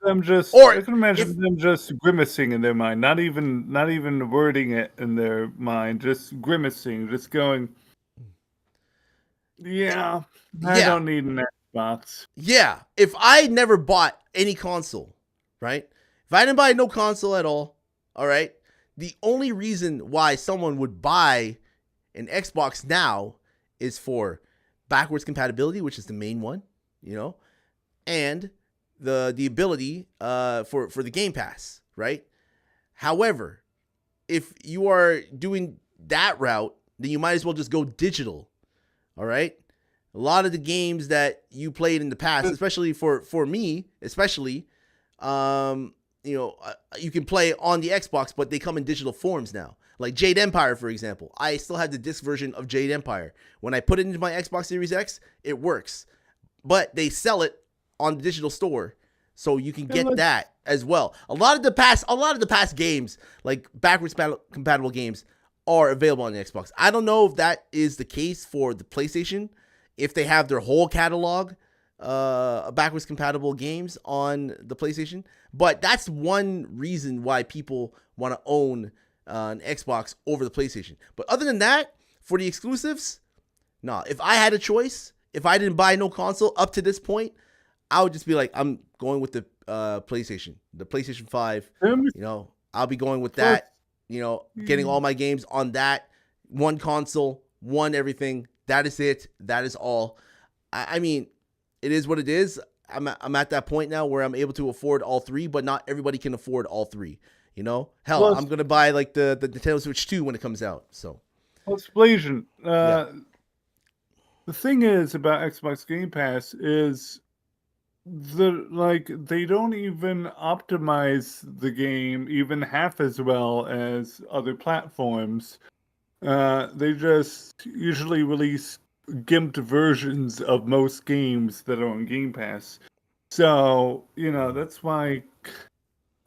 I can imagine them just grimacing in their mind, not even wording it in their mind, just grimacing, just going, I don't need an Xbox. Yeah, if I never bought any console, right? If I didn't buy no console at all right, the only reason why someone would buy an Xbox now is for backwards compatibility, which is the main one, and the ability for the Game Pass, right? However, if you are doing that route, then you might as well just go digital. All right? A lot of the games that you played in the past, especially for me, you can play on the Xbox, but they come in digital forms now. Like Jade Empire, for example. I still have the disc version of Jade Empire. When I put it into my Xbox Series X, it works. But they sell it on the digital store, so you can get that as well. A lot of the past games, like backwards compatible games, are available on the Xbox. I don't know if that is the case for the PlayStation, if they have their whole catalog backwards compatible games on the PlayStation, but that's one reason why people want to own an Xbox over the PlayStation. But other than that, for the exclusives, no. If I had a choice, if I didn't buy no console up to this point, I would just be like, I'm going with the PlayStation 5. I'll be going with that. Getting all my games on that one console, one everything. That is it. That is all. I mean, it is what it is. I'm at that point now where I'm able to afford all three, but not everybody can afford all three. Hell, I'm gonna buy like the Nintendo Switch 2 when it comes out. So, Explosion. The thing is about Xbox Game Pass is they don't even optimize the game even half as well as other platforms. They just usually release gimped versions of most games that are on Game Pass. So, that's why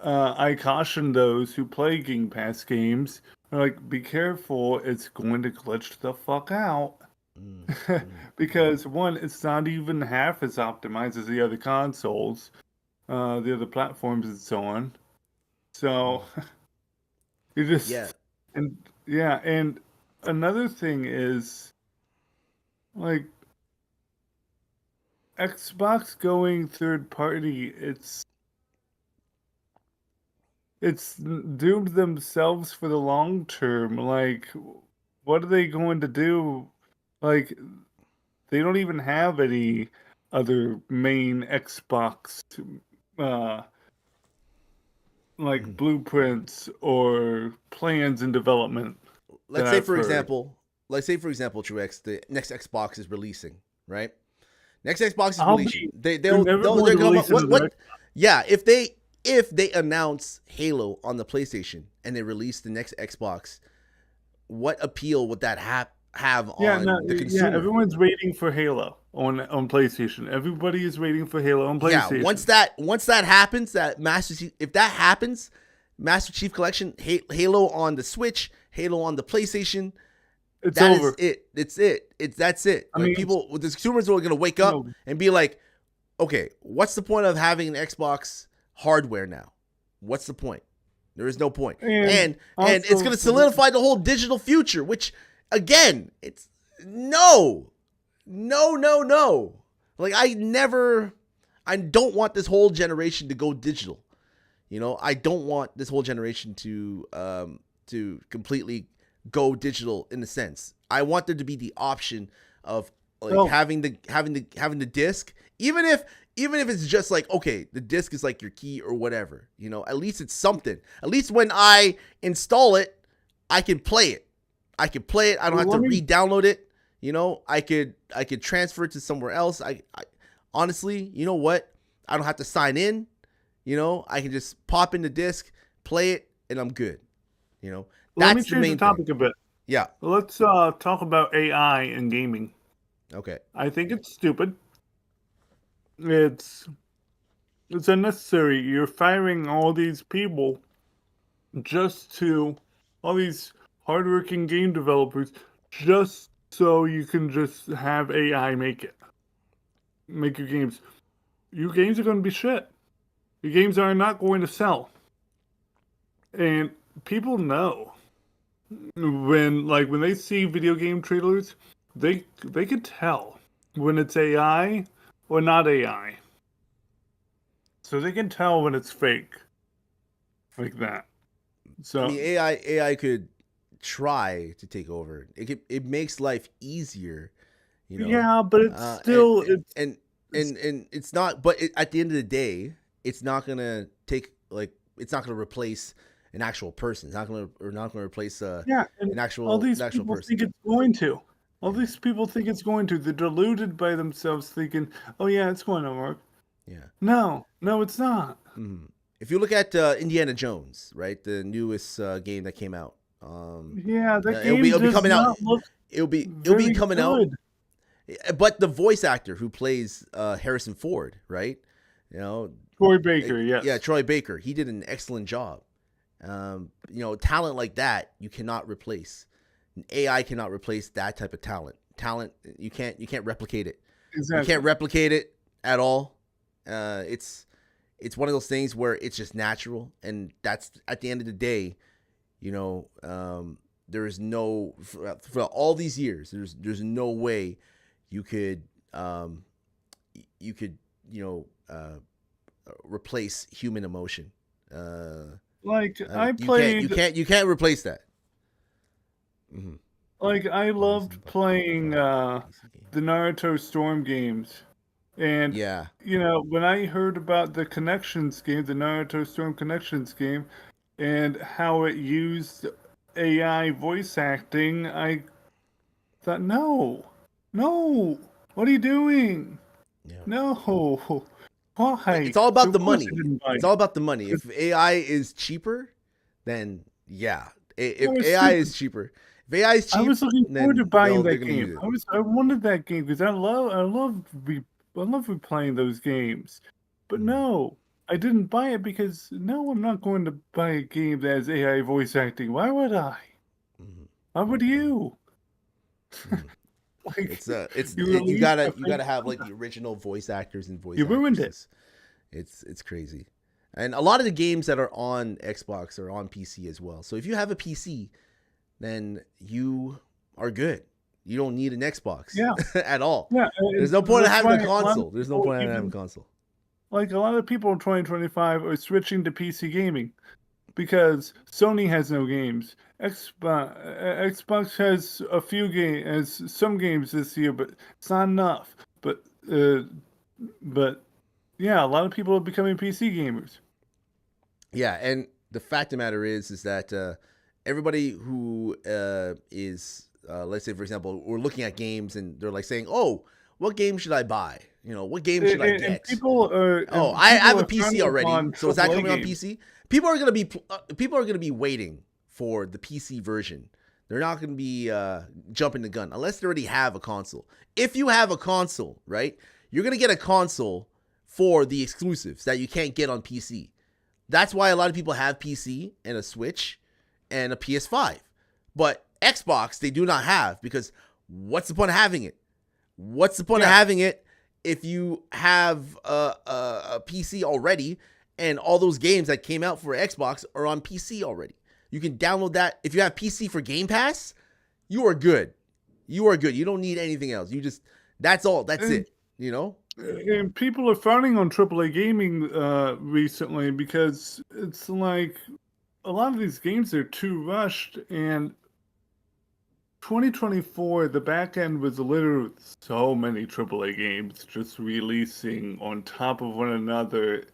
I caution those who play Game Pass games, like, be careful, it's going to glitch the fuck out. Because one, it's not even half as optimized as the other consoles, the other platforms and so on. So you just and another thing is like Xbox going third party. It's doomed themselves for the long term. Like, what are they going to do? Like, they don't even have any other main Xbox uh like blueprints or plans in development. Let's that say I've for heard. example, Truex, the next Xbox is releasing, right? Next Xbox is I'll releasing. be- They're never going they're to gonna release another what? Yeah, if they announce Halo on the PlayStation and they release the next Xbox, what appeal would that have on the consumer? everyone's waiting for Halo on PlayStation. Everybody is waiting for Halo on Yeah, PlayStation. once that happens, that Master Chief, if that happens, Master Chief Collection, Halo on the Switch, Halo on the PlayStation, it's that over. is it. That's it. I Like mean, people, the consumers are gonna wake up No. and be like, okay, what's the point of having an Xbox hardware now? What's the point? There is no point. And it's also- gonna solidify the whole digital future, which again, it's no. Like I don't want this whole generation to go digital. You know, I don't want this whole generation to completely go digital in a sense. I want there to be the option of like No. having the disc, even if it's just like, okay, the disc is like your key or whatever, you know, at least it's something. At least when I install it, I can play it. I don't have to re-download it. You know, I could transfer it to somewhere else. I honestly, you know what? I don't have to sign in. You know, I can just pop in the disc, play it, and I'm good. You know, Let me that's the change main the topic thing. a bit. Yeah. Let's talk about AI in gaming. Okay. I think it's stupid. It's unnecessary. You're firing all these people all these hardworking game developers just so you can just have AI make your games. Your games are going to be shit. Your games are not going to sell. And people know when they see video game trailers, they can tell when it's AI or not AI. So they can tell when it's fake. Like that. So I mean, AI could try to take over. It makes life easier, you know. yeah, but it's still and it's not. But at the end of the day, it's not gonna it's not gonna replace an actual person. It's not gonna replace and an actual all these actual people person. think it's going to. All these people think it's going to. They're deluded by themselves, thinking, "Oh yeah, it's going to work." Yeah. No, it's not. Mhm. If you look at Indiana Jones, right, the newest game that came out, Yeah, that it'll game be does coming out. not look It'll be very coming out. good. But the voice actor who plays Harrison Ford, right? You know, Troy Baker, yes. yeah, Troy Baker. He did an excellent job. You know, talent like that you cannot replace. AI cannot replace that type of talent. You can't replicate it. Exactly. You can't replicate it at all. It's one of those things where it's just natural, and that's at the end of the day, you know, there is no for all these years, there's no way you could replace human emotion. I played. You can't replace that. Mm-hmm. Like I loved playing the Naruto Storm games, and Yeah. you know when I heard about the Connections game, the Naruto Storm Connections game, and how it used AI voice acting, I thought, no, what are you doing? Yeah. No, why? It's all about Of the course money. I didn't buy It's it. all about the money. If AI is cheaper, then yeah. If was AI stupid. is cheaper, if AI is cheap, I was looking then forward to buying they're that gonna use game. it. I wanted that game because I love replaying those games. But no, I didn't buy it because no, I'm not going to buy a game that has AI voice acting. Why would I? Mhm. Why would you? Mhm. Like, You released gotta a have like the original voice actors and voice You ruined it. actresses. It's crazy. And a lot of the games that are on Xbox are on PC as well. So if you have a PC, then you are good. You don't need an Xbox Yeah. at all. Yeah, There's no point in that's having a why lot of console. There's no people point in having a even console. like a lot of people in 2025 are switching to PC gaming because Sony has no games. Xbox has a few games, has some games this year, but it's not enough. But yeah, a lot of people are becoming PC gamers. Yeah, and the fact of the matter is that everybody who is, let's say, for example, we're looking at games and they're like saying, "Oh, what game should I buy? You know, what game should I And get?" people are. Oh, and I have a people are PC frowning already, upon so is that AAA coming on games. PC? People are gonna be waiting for the PC version. They're not gonna be jumping the gun unless they already have a console. If you have a console, right, you're gonna get a console for the exclusives that you can't get on PC. That's why a lot of people have PC and a Switch and a PS5. But Xbox, they do not have, because what's the point of having it? What's the point of having it if you have a PC already and all those games that came out for Xbox are on PC already? You can download that. If you have PC for Game Pass, you are good. You are good. You don't need anything else. You just, that's all. That's it. You know? And people are frowning on AAA gaming recently because it's like a lot of these games are too rushed. And 2024, the back end was littered with so many AAA games just releasing on top of one another.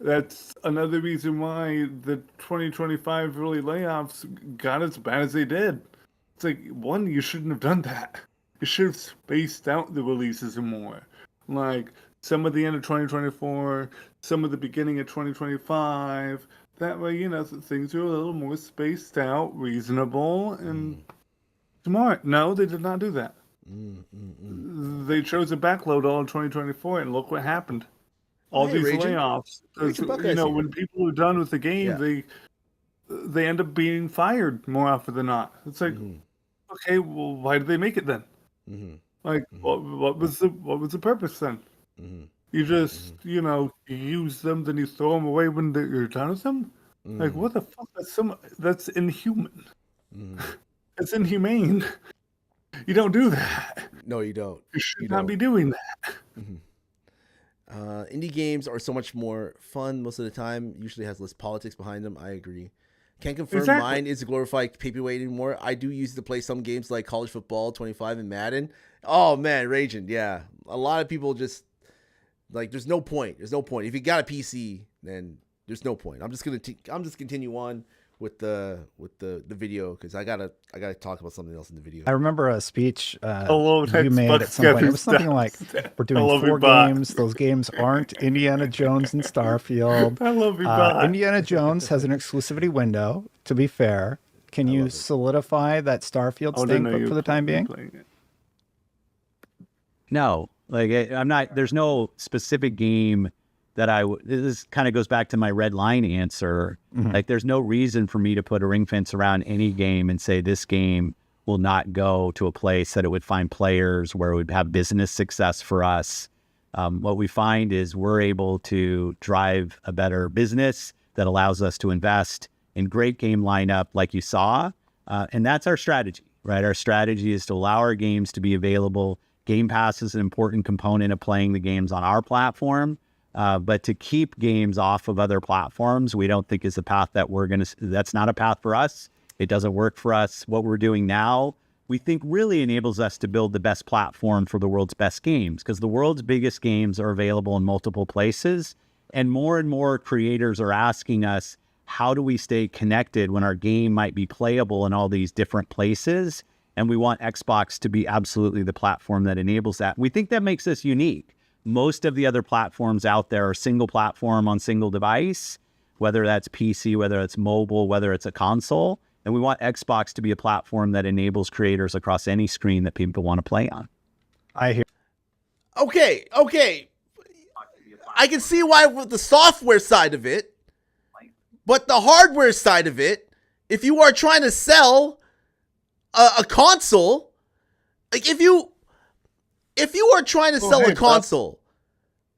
That's another reason why the 2025 early layoffs got as bad as they did. It's like, one, you shouldn't have done that. You should have spaced out the releases more. Like some at the end of 2024, some at the beginning of 2025. That way, you know, things are a little more spaced out, reasonable, and smart. No, they did not do that. They chose a backload all in 2024, and look what happened. All Hey, these Raging. layoffs. 'Cause, Raging Buckeyes you know, here. when people are done with the game, Yeah. they end up being fired more often than not. It's like, okay, well, why did they make it then? Like, what was the purpose then? You just, you know, you use them, then you throw them away when you're done with them. Like, what the fuck? That's inhuman. It's inhumane. You don't do that. No, you don't. You should You not don't. be doing that. Indie games are so much more fun most of the time. Usually has less politics behind them. I agree. Can't confirm Exactly. mine is a glorified paperweight anymore. I do use it to play some games like College Football 25 and Madden. Oh man, raging. Yeah. A lot of people just like, there's no point. There's no point. If you got a PC, then there's no point. I'm just continue on with the video because I gotta talk about something else in the video. I remember a speech Hello, you made at some point. It was something like, "We're doing love 4 your bot. games. Those games aren't Indiana Jones and Starfield. I love your bot. Indiana Jones has an exclusivity window. To be fair, can you solidify that Starfield Oh, staying didn't know put you for were the time being?" playing it. No, like I'm not. There's no specific game that this kind of goes back to my red line answer. Like, there's no reason for me to put a ring fence around any game and say this game will not go to a place that it would find players where it would have business success for us. What we find is we're able to drive a better business that allows us to invest in great game lineup like you saw. And that's our strategy, right? Our strategy is to allow our games to be available. Game Pass is an important component of playing the games on our platform. But to keep games off of other platforms, we don't think is a path that that's not a path for us. It doesn't work for us. What we're doing now, we think really enables us to build the best platform for the world's best games, because the world's biggest games are available in multiple places. And more creators are asking us, how do we stay connected when our game might be playable in all these different places? And we want Xbox to be absolutely the platform that enables that. We think that makes us unique. Most of the other platforms out there are single platform on single device, whether that's PC, whether it's mobile, whether it's a console. And we want Xbox to be a platform that enables creators across any screen that people want to play on. I hear. Okay. I can see why with the software side of it, but the hardware side of it, if you are trying to sell a console, like if you are trying to sell a console,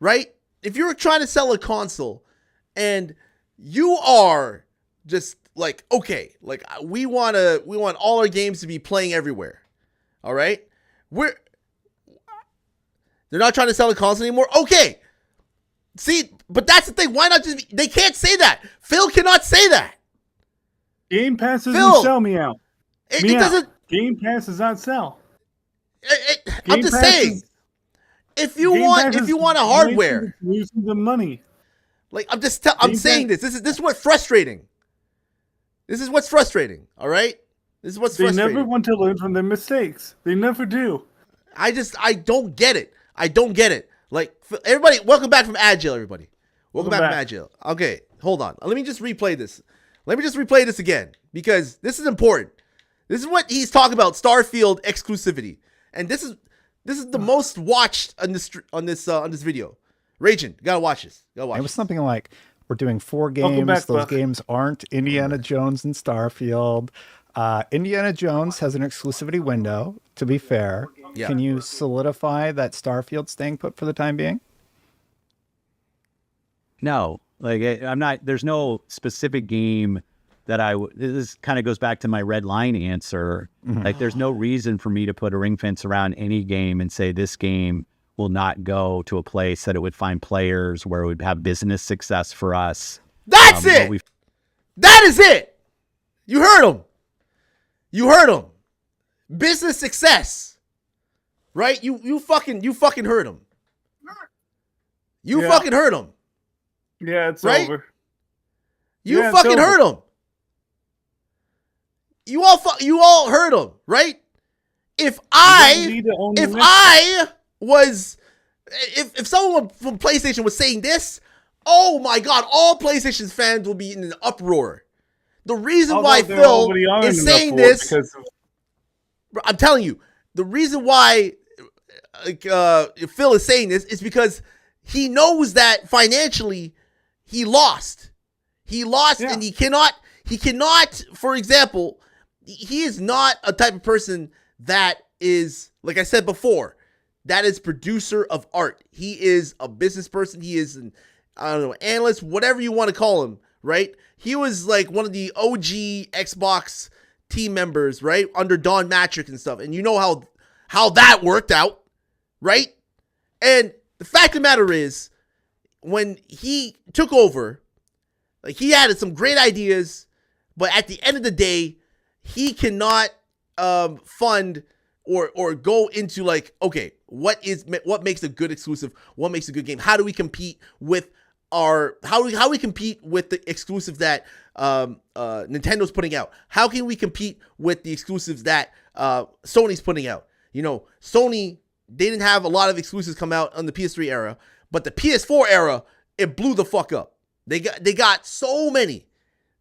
right? If you're trying to sell a console and you are just like, okay, like we want all our games to be playing everywhere. All right, they're not trying to sell the console anymore. Okay, see, but that's the thing. Why not just? They can't say that. Phil cannot say that. Game Pass doesn't Phil, sell Meow. It Meow. doesn't. Game Pass does not sell. I'm Game just Pass saying. is- If you Game want, Pass if is you want a hardware, losing the money. like I'm Game saying Pass- this. This is what's frustrating. This is what's frustrating. All right. This is what's They frustrating. never want to learn from their mistakes. They never do. I don't get it. I don't get it. Like, everybody, welcome back from Agile, everybody. Welcome back from Agile. Okay, hold on. Let me just replay this. Let me just replay this again because this is important. This is what he's talking about, Starfield exclusivity. And this is the most watched on this video. Raging, you gotta watch this. Gotta watch It was this. something like, we're doing 4 Welcome games. back, Those Buck. games aren't Indiana Jones and Starfield. Indiana Jones has an exclusivity window, to be fair. Yeah. Can you solidify that Starfield's staying put for the time being? No, like I'm not. There's no specific game that this kind of goes back to my red line answer. Like, there's no reason for me to put a ring fence around any game and say this game will not go to a place that it would find players, where it would have business success for us. That's what it. we've- That is it. You heard him. You heard him. Business success. Right? You fucking heard him. You Yeah. fucking heard him. Yeah, it's Right? over. You Yeah, it's fucking over. heard him. You all heard him, right? If need to own the if next- I was if someone from PlayStation was saying this, oh my god, all PlayStation fans will be in an uproar. The reason Although why there Phil already are is in saying uproar this, because of- I'm telling you, the reason why Phil is saying this is because he knows that financially he lost. He lost, Yeah. and he cannot, for example, he is not a type of person that is, like I said before, that is producer of art. He is a business person. He is an, I don't know, analyst, whatever you want to call him, right? He was like one of the OG Xbox team members, right? Under Don Matrick and stuff. And you know how that worked out, right? And the fact of the matter is, when he took over, like, he had some great ideas, but at the end of the day, he cannot fund or go into, like, okay, what makes a good exclusive? What makes a good game? How do we compete with how we compete with the exclusive that Nintendo's putting out? How can we compete with the exclusives that Sony's putting out? You know, Sony, they didn't have a lot of exclusives come out on the PS3 era, but the PS4 era, it blew the fuck up. They got so many.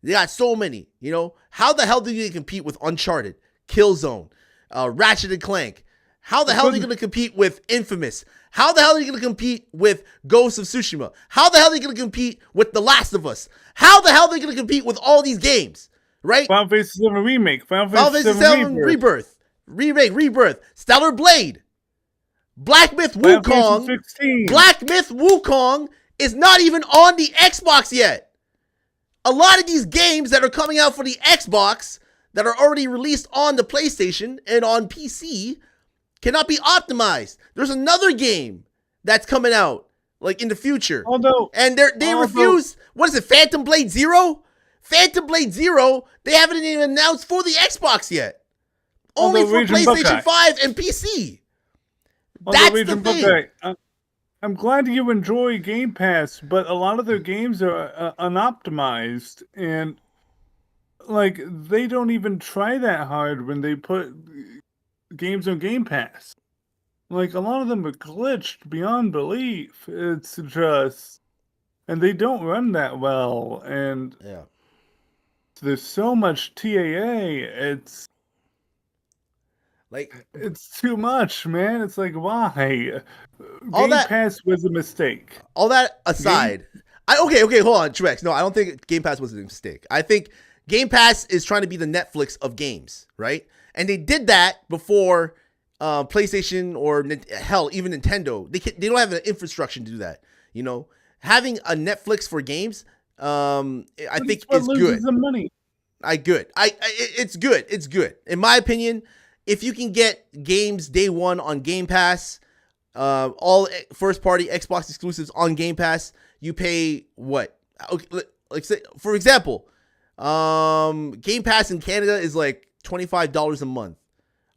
They got so many, you know? How the hell do you compete with Uncharted, Killzone, Ratchet and Clank? How the hell are they going to compete with Infamous? How the hell are you going to compete with Ghost of Tsushima? How the hell are they going to compete with The Last of Us? How the hell are they going to compete with all these games, right? Final Fantasy VII Remake, Final Final Fantasy Fantasy VII VII Rebirth, Rebirth, Stellar Blade, Black Myth Final Wukong. Fantasy 16. Black Myth Wukong is not even on the Xbox yet. A lot of these games that are coming out for the Xbox that are already released on the PlayStation and on PC cannot be optimized. There's another game that's coming out, like, in the future. And they refuse. What is it, Phantom Blade Zero? Phantom Blade Zero, they haven't even announced for the Xbox yet. Only for Region PlayStation Buckeye. 5 and PC. Although That's the Region thing. Buckeye, I'm glad you enjoy Game Pass, but a lot of their games are unoptimized, and, like, they don't even try that hard when they put games on Game Pass. Like, a lot of them are glitched beyond belief. It's just, and they don't run that well, and Yeah. there's so much TAA. It's too much, man. It's like, why? All Game that- Pass was a mistake. All that aside, okay, hold on, Truex. No, I don't think Game Pass was a mistake. I think Game Pass is trying to be the Netflix of games, right? And they did that before PlayStation or hell, even Nintendo. They don't have an infrastructure to do that. You know, having a Netflix for games, I think What is loses good. the money? It's good. It's good. In my opinion, if you can get games day one on Game Pass, all first party Xbox exclusives on Game Pass, you pay what? Okay, like say, for example, Game Pass in Canada is like $25 a month.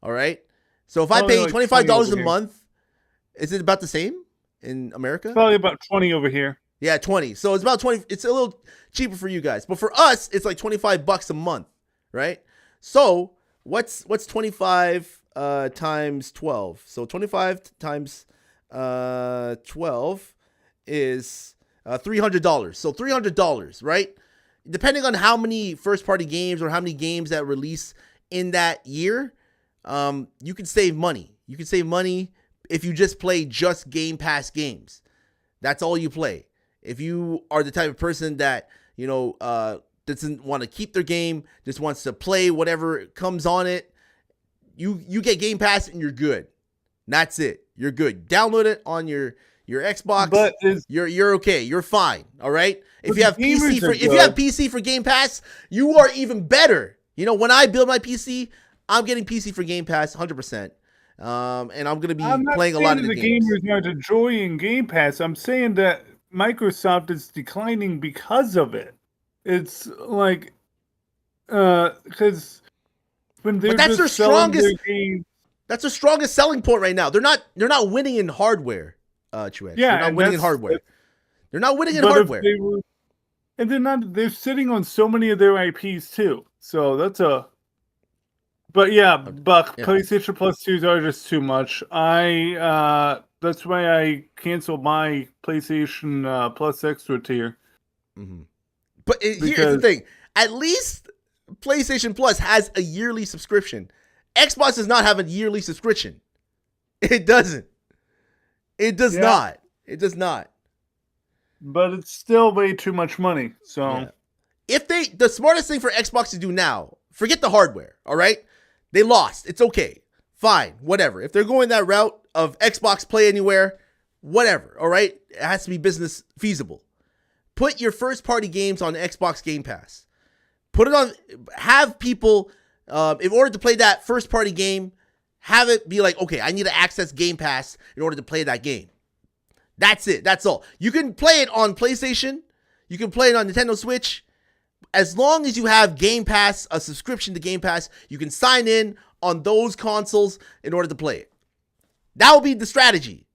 All right. So if I pay like $25 a here. month, is it about the same in America? Probably about 20 over here. Yeah, 20. So it's about 20. It's a little cheaper for you guys, but for us, it's like $25 a month, right? So what's 25 times 12? So 25 times 12 is $300. So $300, right? Depending on how many first-party games or how many games that release in that year, you can save money. You can save money if you just play just Game Pass games. That's all you play. If you are the type of person that, doesn't want to keep their game, just wants to play whatever comes on it, you get Game Pass and you're good. That's it. You're good. Download it on your Xbox. But you're okay. You're fine. All right. If you have gamers PC for Game Pass, you are even better. When I build my PC, I'm getting PC for Game Pass 100%. And I'm gonna be playing a lot of the games. Gamers aren't enjoying Game Pass. I'm saying that Microsoft is declining because of it. It's like, because when they're But that's just their selling strongest. their games, That's their strongest selling point right now. They're not winning in hardware. Truex. Yeah, they're not and winning in that's- hardware. They're not winning in but if hardware. they were, and they're not. They're sitting on so many of their IPs too. So that's a. But yeah, Buck, Yeah. PlayStation Plus 2s are just too much. That's why I canceled my PlayStation Plus Extra tier. Mm-hmm. But here's the Because- thing: at least PlayStation Plus has a yearly subscription. Xbox does not have a yearly subscription. It doesn't. It does Yeah. not. It does not. But it's still way too much money. So Yeah. If the smartest thing for Xbox to do now, forget the hardware. All right, they lost. It's okay. Fine. Whatever. If they're going that route of Xbox Play Anywhere, whatever. All right, it has to be business feasible. Put your first party games on Xbox Game Pass. Put it on. Have people, in order to play that first party game, have it be like, okay, I need to access Game Pass in order to play that game. That's it. That's all. You can play it on PlayStation. You can play it on Nintendo Switch. As long as you have Game Pass, a subscription to Game Pass, you can sign in on those consoles in order to play it. That would be the strategy,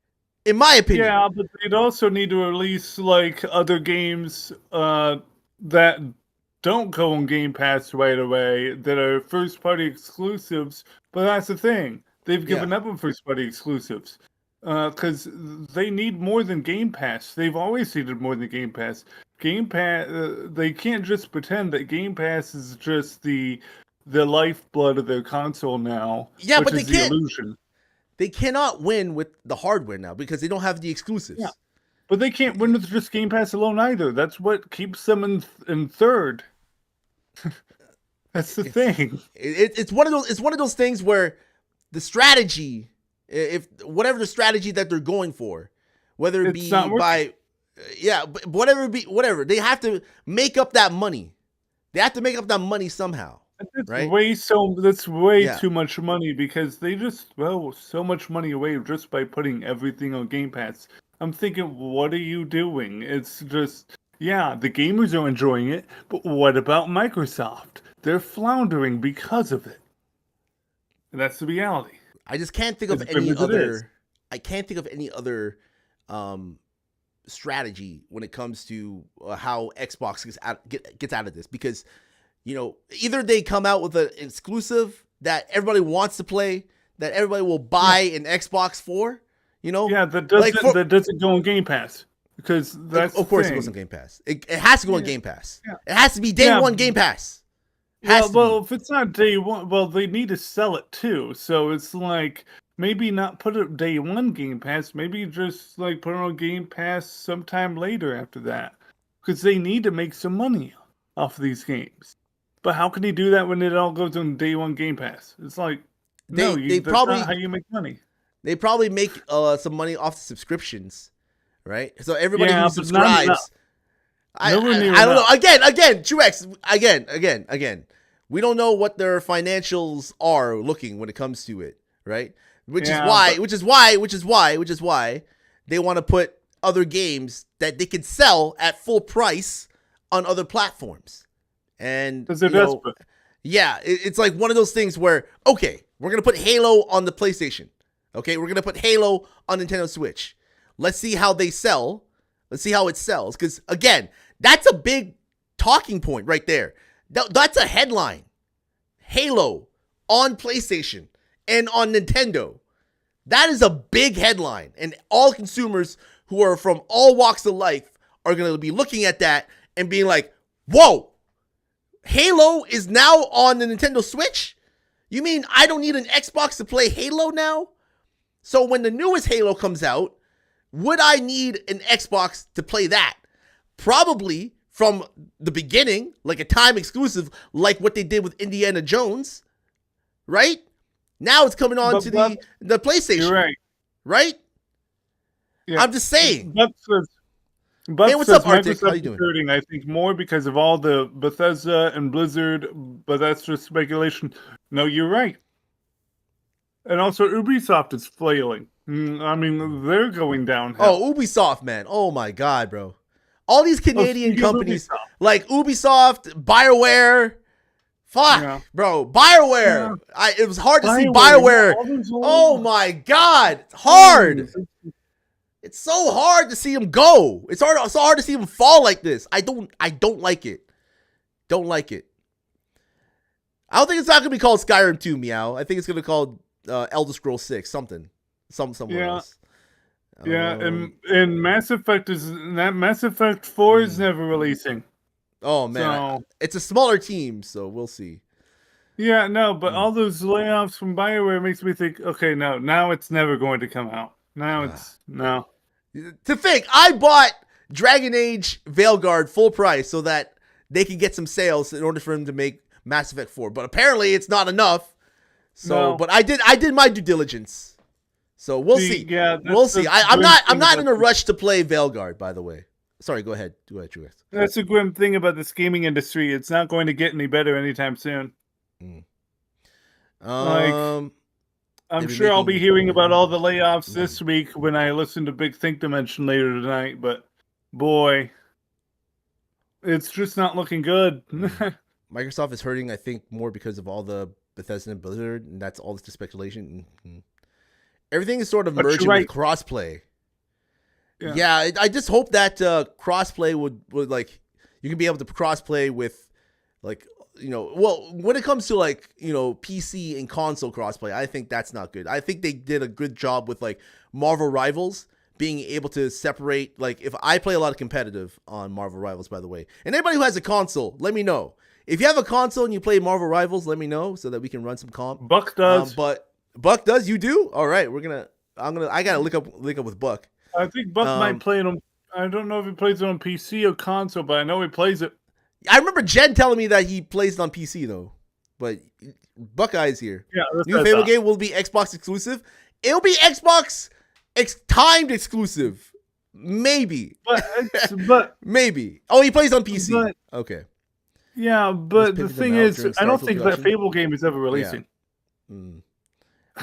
in my opinion. yeah, but they'd also need to release like other games that don't go on Game Pass right away that are first party exclusives. But that's the thing. They've given up on first party exclusives. Because they need more than Game Pass. They've always needed more than Game Pass. Game Pass, they can't just pretend that Game Pass is just the lifeblood of their console now. Yeah, which but they is the can't. illusion. They cannot win with the hardware now because they don't have the exclusives. Yeah. But they can't win with just Game Pass alone either. That's what keeps them in third. That's the thing. It's one of those. It's one of those things where the strategy, if whatever the strategy that they're going for, whether it It's be not working. by, but whatever, they have to make up that money. They have to make up that money somehow. That's Right? That's way Yeah. too much money because they just throw so much money away just by putting everything on Game Pass. I'm thinking, what are you doing? It's just, yeah, the gamers are enjoying it, but what about Microsoft? They're floundering because of it. And that's the reality. I just can't think of As grim any as it is. other. I can't think of any other strategy when it comes to how Xbox gets out of this because, either they come out with an exclusive that everybody wants to play, that everybody will buy an Xbox for, Yeah, that Like doesn't go on Game Pass because that's of course the it goes thing. on Game Pass. It has to go on Game Pass. Yeah. It has to be day Yeah. one Game Pass. Has Well, to if it's not day one, well, they need to sell it too. So it's like maybe not put it day one Game Pass. Maybe just like put it on Game Pass sometime later after that, because they need to make some money off of these games. But how can you do that when it all goes on day one Game Pass? It's like They that's probably- not how you make money. They probably make some money off the subscriptions, right? So everybody Yeah, who but not subscribes, enough. I Nowhere near don't know. enough. Again, Truex, again. We don't know what their financials are looking when it comes to it, right? Which Yeah, is why they want to put other games that they can sell at full price on other platforms. And Because they're you know, desperate. yeah, it's like one of those things where, okay, we're going to put Halo on the PlayStation. Okay, we're going to put Halo on Nintendo Switch. Let's see how they sell. Let's see how it sells. Because, again, that's a big talking point right there. That's a headline. Halo on PlayStation and on Nintendo. That is a big headline. And all consumers who are from all walks of life are going to be looking at that and being like, whoa, Halo is now on the Nintendo Switch? You mean I don't need an Xbox to play Halo now? So when the newest Halo comes out, would I need an Xbox to play that? Probably from the beginning, like a time exclusive, like what they did with Indiana Jones, right? Now it's coming on to the PlayStation. You're right. Right? Yeah. I'm just saying. But Hey, what's up, Arctic? How Microsoft you doing? is hurting, I think, more because of all the Bethesda and Blizzard, but that's just speculation. No, you're right. And also, Ubisoft is flailing. I mean, they're going downhill. Oh, Ubisoft, man. Oh my God, bro. All these Canadian speaking of companies Ubisoft. like Ubisoft, BioWare. Fuck, Yeah. bro. BioWare. It was hard to see BioWare, BioWare. all those old- Oh my God. It's hard. It's so hard to see them go. It's so hard to see them fall like this. I don't like it. Don't like it. I don't think it's not gonna be called Skyrim 2, Meow. I think it's gonna be called Elder Scrolls 6, somewhere Yeah. else. Yeah, and Mass Effect Mass Effect 4 is never releasing. Oh man, So, it's a smaller team, so we'll see. yeah, no, but all those layoffs from BioWare makes me think, okay, no, now it's never going to come out. Now it's no. To think, I bought Dragon Age Veilguard full price so that they could get some sales in order for them to make Mass Effect 4, but apparently it's not enough. So, No. but I did my due diligence. So we'll see. Yeah, We'll see. I'm not in a rush. rush to play Veilguard, by the way. Sorry, go ahead. Go ahead, Truex. That's a grim thing about this gaming industry. It's not going to get any better anytime soon. I'm They've been sure I'll be making- hearing about all the layoffs this week when I listen to Big Think Dimension later tonight, but boy, it's just not looking good. Microsoft is hurting, I think, more because of all the Bethesda and Blizzard, and that's all the speculation. Everything is sort of But you're merging right. with crossplay. Yeah. Yeah, I just hope that crossplay would like you can be able to crossplay with like well, when it comes to like PC and console crossplay, I think that's not good. I think they did a good job with like Marvel Rivals being able to separate. Like if I play a lot of competitive on Marvel Rivals, by the way, and anybody who has a console, let me know. If you have a console and you play Marvel Rivals, let me know so that we can run some comp. Buck does. But Buck does. You do? All right, I gotta link up with Buck. I think Buck might play it on. I don't know if he plays it on PC or console, but I know he plays it. I remember Jen telling me that he plays it on PC though. But Buckeye's here. Yeah, that's New what I Fable thought. game will be Xbox exclusive. It'll be Xbox timed exclusive. Maybe. But Maybe. Oh, he plays on PC. But- Okay. yeah, but the pimping them thing out is, during I don't Starfield think that production. Fable game is ever releasing.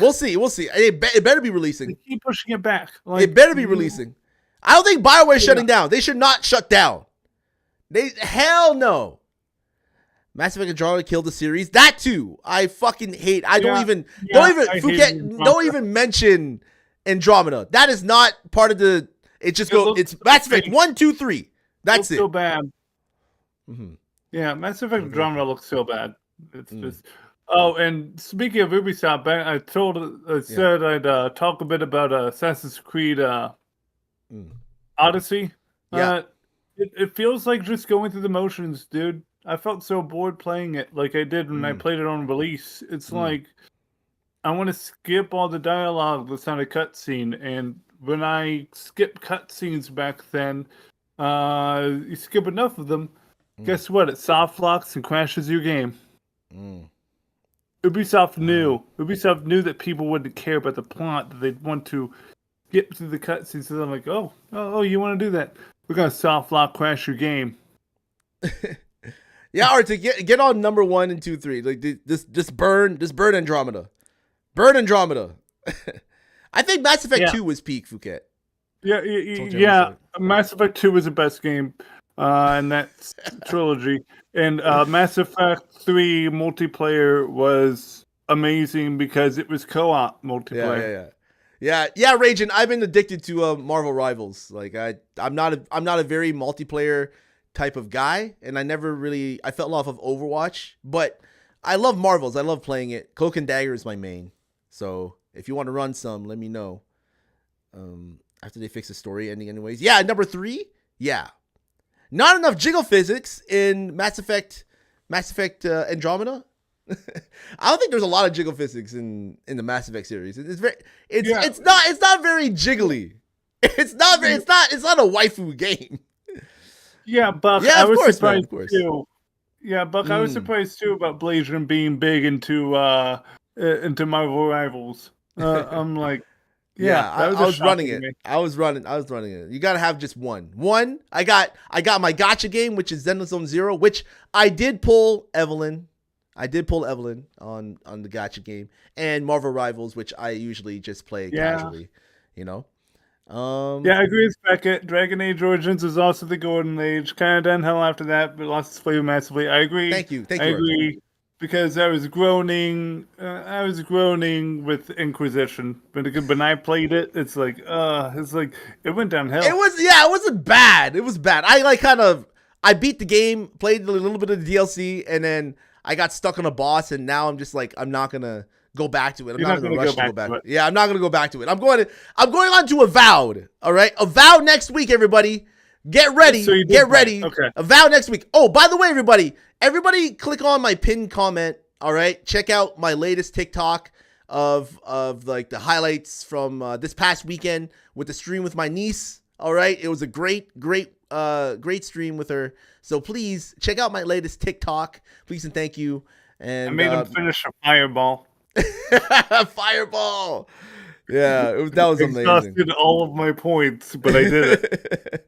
We'll see. It better be They releasing. keep pushing it back. It better be releasing. I don't think BioWare's shutting down. They should not shut down. Hell no. Mass Effect Andromeda killed the series. That too. I fucking hate. I I don't hate forget. Andromeda. Don't even mention Andromeda. That is not part of the. It just It go. looks It's Mass Effect fake. 1, 2, 3. That's it. So bad. Mhm. Yeah, Mass Effect Andromeda looks so bad. It's just. Oh, and speaking of Ubisoft, I said I'd talk a bit about Assassin's Creed Odyssey. Yeah. It feels like just going through the motions, dude. I felt so bored playing it, like I did when I played it on release. It's like I want to skip all the dialogue that's not a cutscene, and when I skip cutscenes back then, you skip enough of them. Guess what? It soft locks and crashes your game. Ubisoft knew. Ubisoft knew that people wouldn't care about the plot, that they'd want to skip through the cutscenes. So they're like, oh, you want to do that? We're gonna soft lock crash your game. Yeah, or to get on number 1 and 2, 3. Like just burn Andromeda. Burn Andromeda. I think Mass Effect 2 was peak, Phuket. Yeah. Mass Effect 2 was the best game in that trilogy. And Mass Effect 3 multiplayer was amazing because it was co-op multiplayer. Yeah, Ragin, I've been addicted to Marvel Rivals. Like I'm not a very multiplayer type of guy, and I fell off of Overwatch, but I love Marvels. I love playing it. Cloak and Dagger is my main. So if you want to run some, let me know. After they fix the story ending anyways. Yeah, number 3. Yeah. Not enough jiggle physics in Mass Effect Andromeda. I don't think there's a lot of jiggle physics in the Mass Effect series. It's not very jiggly. It's not a waifu game. Yeah, Buck. Yeah, I was of surprised course. too. Yeah, Buck. I was surprised too about Blazing being big into Marvel Rivals. I'm like, I was running it. I was running it. You gotta have just one. I got my gacha game, which is Zenless Zone Zero, which I did pull Evelyn. on the gacha game, and Marvel Rivals, which I usually just play casually. You know. I agree with Beckett. Dragon Age Origins is also the golden age. Kind of downhill after that, but lost its flavor massively. I agree. Thank you. I agree because I was groaning. With Inquisition, but when I played it, it's like it went downhill. It wasn't bad. It was bad. I beat the game, played a little bit of the DLC, and then I got stuck on a boss, and now I'm just like, I'm not gonna go back to it. I'm not gonna rush to go back to it. Yeah, I'm not gonna go back to it. I'm going on to Avowed. All right, Avowed next week, everybody. Get ready. So get ready. Okay. Avowed next week. Oh, by the way, everybody click on my pinned comment. All right, check out my latest TikTok of like the highlights from this past weekend with the stream with my niece. All right, it was a great stream with her. So please check out my latest TikTok. Please and thank you. And I made him finish a fireball. Fireball. Yeah, that was amazing. Exhausted all of my points, but I did it.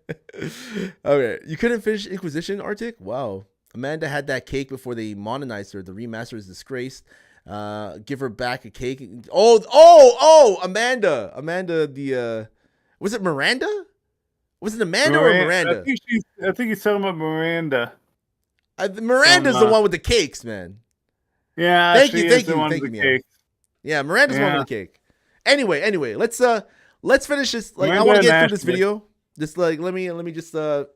Okay, you couldn't finish Inquisition, Arctic? Wow. Amanda had that cake before they monetized her. The remaster is disgraced. Give her back a cake. Oh, Amanda. Was it Miranda? Was it Amanda or Miranda? I think he's talking about Miranda. Miranda's the one with the cakes, man. Yeah, thank you, Mia. Yeah, Miranda's the one with the cake. Anyway, let's finish this. Like, I want to get through this video. Just like let me just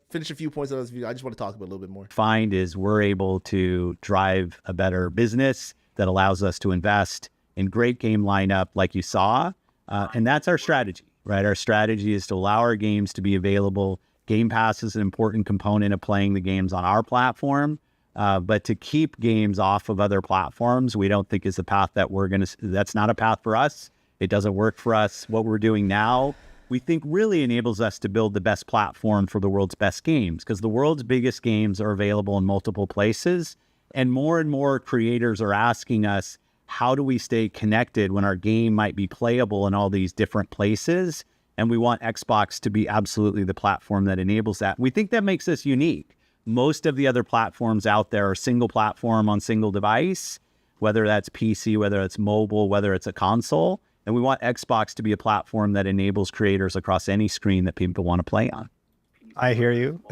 finish a few points on this video. I just want to talk about it a little bit more. Find is we're able to drive a better business that allows us to invest in great game lineup, like you saw, and that's our strategy, right? Our strategy is to allow our games to be available. Game Pass is an important component of playing the games on our platform. But to keep games off of other platforms, we don't think is the path that that's not a path for us. It doesn't work for us. What we're doing now, we think really enables us to build the best platform for the world's best games, because the world's biggest games are available in multiple places. And more creators are asking us, how do we stay connected when our game might be playable in all these different places? And we want Xbox to be absolutely the platform that enables that. We think that makes us unique. Most of the other platforms out there are single platform on single device, whether that's PC, whether it's mobile, whether it's a console. And we want Xbox to be a platform that enables creators across any screen that people want to play on. I hear you.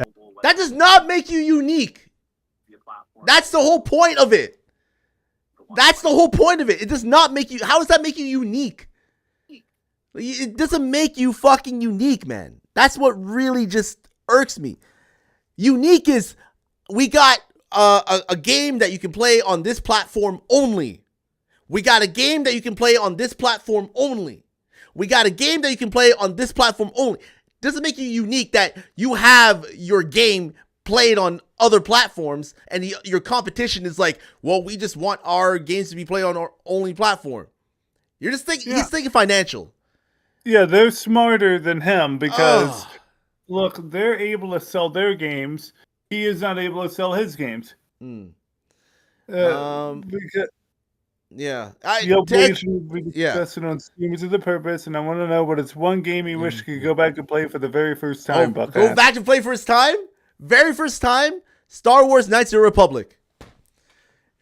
That does not make you unique. That's the whole point of it. It does not make you. How does that make you unique? It doesn't make you fucking unique, man. That's what really just irks me. Unique is we got a game that you can play on this platform only. We got a game that you can play on this platform only. We got a game that you can play on this platform only. Doesn't make you unique that you have your game played on other platforms and your competition is like, well, we just want our games to be played on our only platform. You're just thinking, he's thinking financial. Yeah, they're smarter than him because, look, they're able to sell their games. He is not able to sell his games. Because, discussing on Steam is the purpose, and I want to know what it's one game you wish you could go back and play for the very first time. Go back and play for his time? Very first time? Star Wars Knights of the Republic.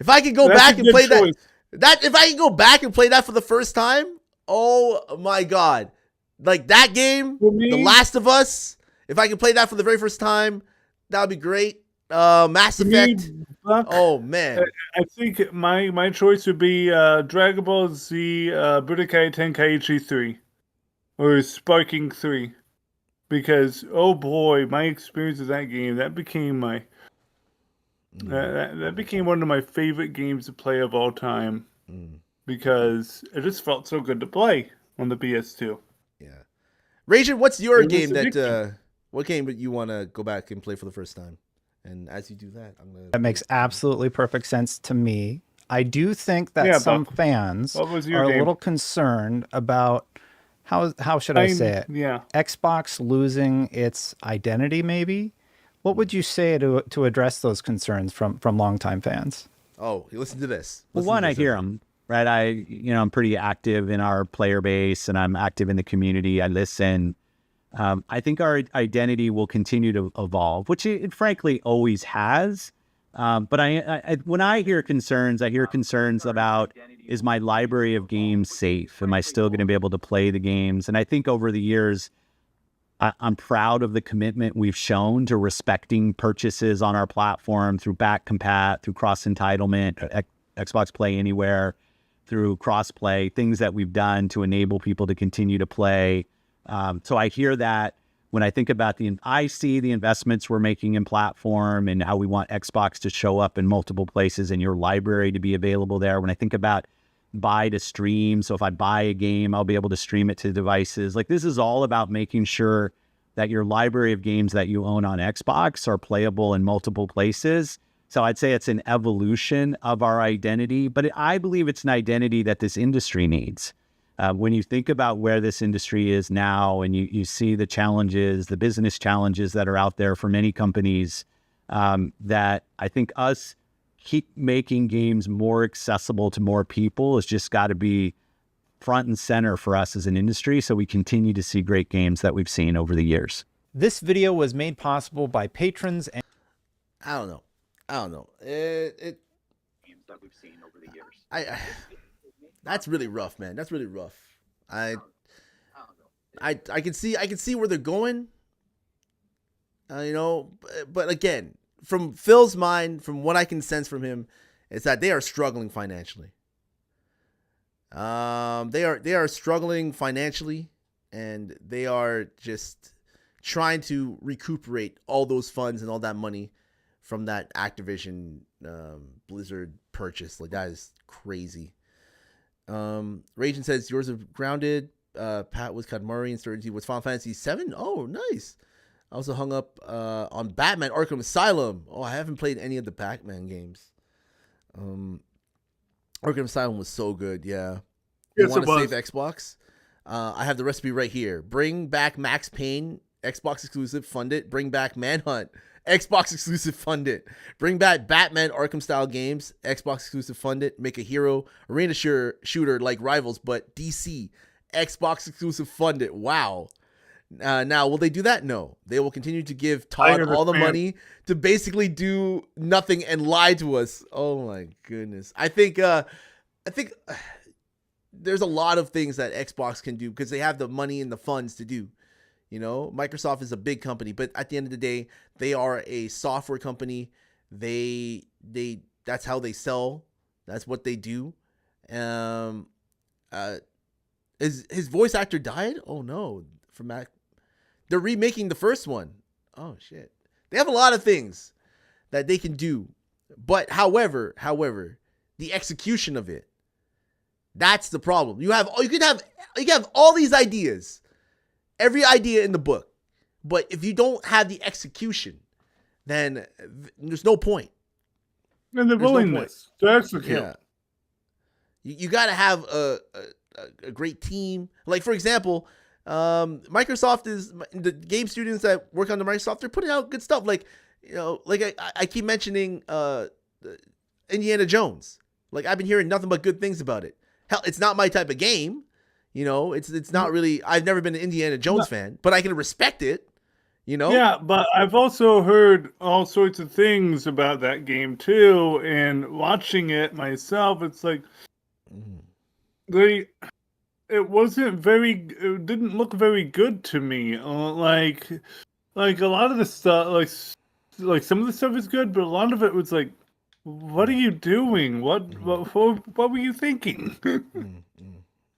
If I could go That's back a and good play choice. that if I could go back and play that for the first time, oh my god. Like that game, For me- The Last of Us, if I could play that for the very first time, that would be great. Mass For me, Effect. Buck, Oh man. I think my choice would be Dragon Ball Z Budokai Tenkaichi 3 or Sparking 3. Because, oh boy, my experience with that game, that became that became one of my favorite games to play of all time. Because it just felt so good to play on the PS2. Yeah. Raging, what's your It was game that addicting. what game that you want to go back and play for the first time? And as you do that, I'm gonna That makes absolutely perfect sense to me. I do think that Yeah, some Buck, fans what was your are a game? little concerned about how should I say it? Yeah. Xbox losing its identity, maybe. What would you say to address those concerns from longtime fans? Oh, listen to this. Well, Listen one, to I this, hear everybody. them, right? I'm pretty active in our player base and I'm active in the community. I listen. I think our identity will continue to evolve, which it frankly always has. But when I hear concerns about, is my library of games safe? Am I still going to be able to play the games? And I think over the years, I'm proud of the commitment we've shown to respecting purchases on our platform through back compat, through cross entitlement, Xbox Play Anywhere, through cross-play, things that we've done to enable people to continue to play. So I hear that when I think about I see the investments we're making in platform and how we want Xbox to show up in multiple places and your library to be available there. When I think about buy to stream, so if I buy a game, I'll be able to stream it to devices. Like this is all about making sure that your library of games that you own on Xbox are playable in multiple places. So I'd say it's an evolution of our identity, but I believe it's an identity that this industry needs. When you think about where this industry is now and you see the challenges, the business challenges that are out there for many companies, that I think us keep making games more accessible to more people has just got to be front and center for us as an industry. So we continue to see great games that we've seen over the years. This video was made possible by patrons and I don't know. It Games that we've seen over the years. I that's really rough, man. That's really rough. I can see where they're going. But again, from Phil's mind, from what I can sense from him, is that they are struggling financially. They are struggling financially, and they are just trying to recuperate all those funds and all that money from that Activision Blizzard purchase. Like that is crazy. Raging says yours are grounded. Pat was Kadmuri and Certainty was Final Fantasy 7. Oh, nice. I also hung up on Batman Arkham Asylum. Oh, I haven't played any of the Batman games. Arkham Asylum was so good. Yeah. You Yes, want it to was. save Xbox? I have the recipe right here. Bring back Max Payne, Xbox exclusive, fund it. Bring back Manhunt, Xbox exclusive, fund it. Bring back Batman Arkham style games, Xbox exclusive, fund it. Make a hero arena shooter like Rivals, but DC, Xbox exclusive, fund it. Wow. Now, will they do that? No. They will continue to give Todd all the understand. money to basically do nothing and lie to us. Oh my goodness. I think there's a lot of things that Xbox can do because they have the money and the funds to do. You know, Microsoft is a big company, but at the end of the day, they are a software company. That's how they sell. That's what they do. His voice actor died? Oh no. From that, they're remaking the first one. Oh shit. They have a lot of things that they can do. But however, the execution of it, that's the problem. You can have all these ideas, every idea in the book, but if you don't have the execution, then there's no point. And the There's no willingness to execute. Yeah, you got to have a great team. Like for example, Microsoft is the game students that work on the Microsoft. They're putting out good stuff. Like I keep mentioning Indiana Jones. Like I've been hearing nothing but good things about it. Hell, it's not my type of game. You know, it's not really. I've never been an Indiana Jones fan, but I can respect it. You know? Yeah, but I've also heard all sorts of things about that game too, and watching it myself, it's like they it wasn't very it didn't look very good to me. Like a lot of the stuff like some of the stuff is good, but a lot of it was like, what are you doing? What were you thinking?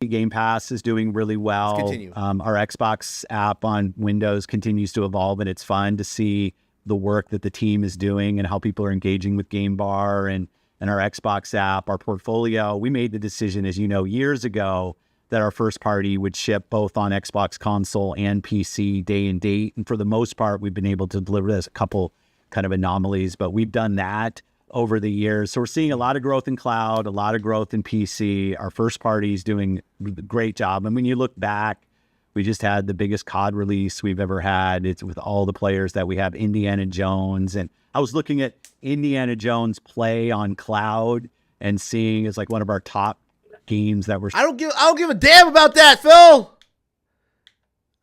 Game Pass is doing really well. Let's continue. Our Xbox app on Windows continues to evolve, and it's fun to see the work that the team is doing and how people are engaging with Game Bar and our Xbox app, our portfolio. We made the decision, as you know, years ago that our first party would ship both on Xbox console and PC day and date. And for the most part, we've been able to deliver this. A couple kind of anomalies, but we've done that over the years. So we're seeing a lot of growth in cloud, a lot of growth in PC. Our first party is doing a great job. And when you look back, we just had the biggest COD release we've ever had. It's with all the players that we have, Indiana Jones. And I was looking at Indiana Jones play on cloud and seeing it's like one of our top games that we're... I don't give a damn about that, Phil.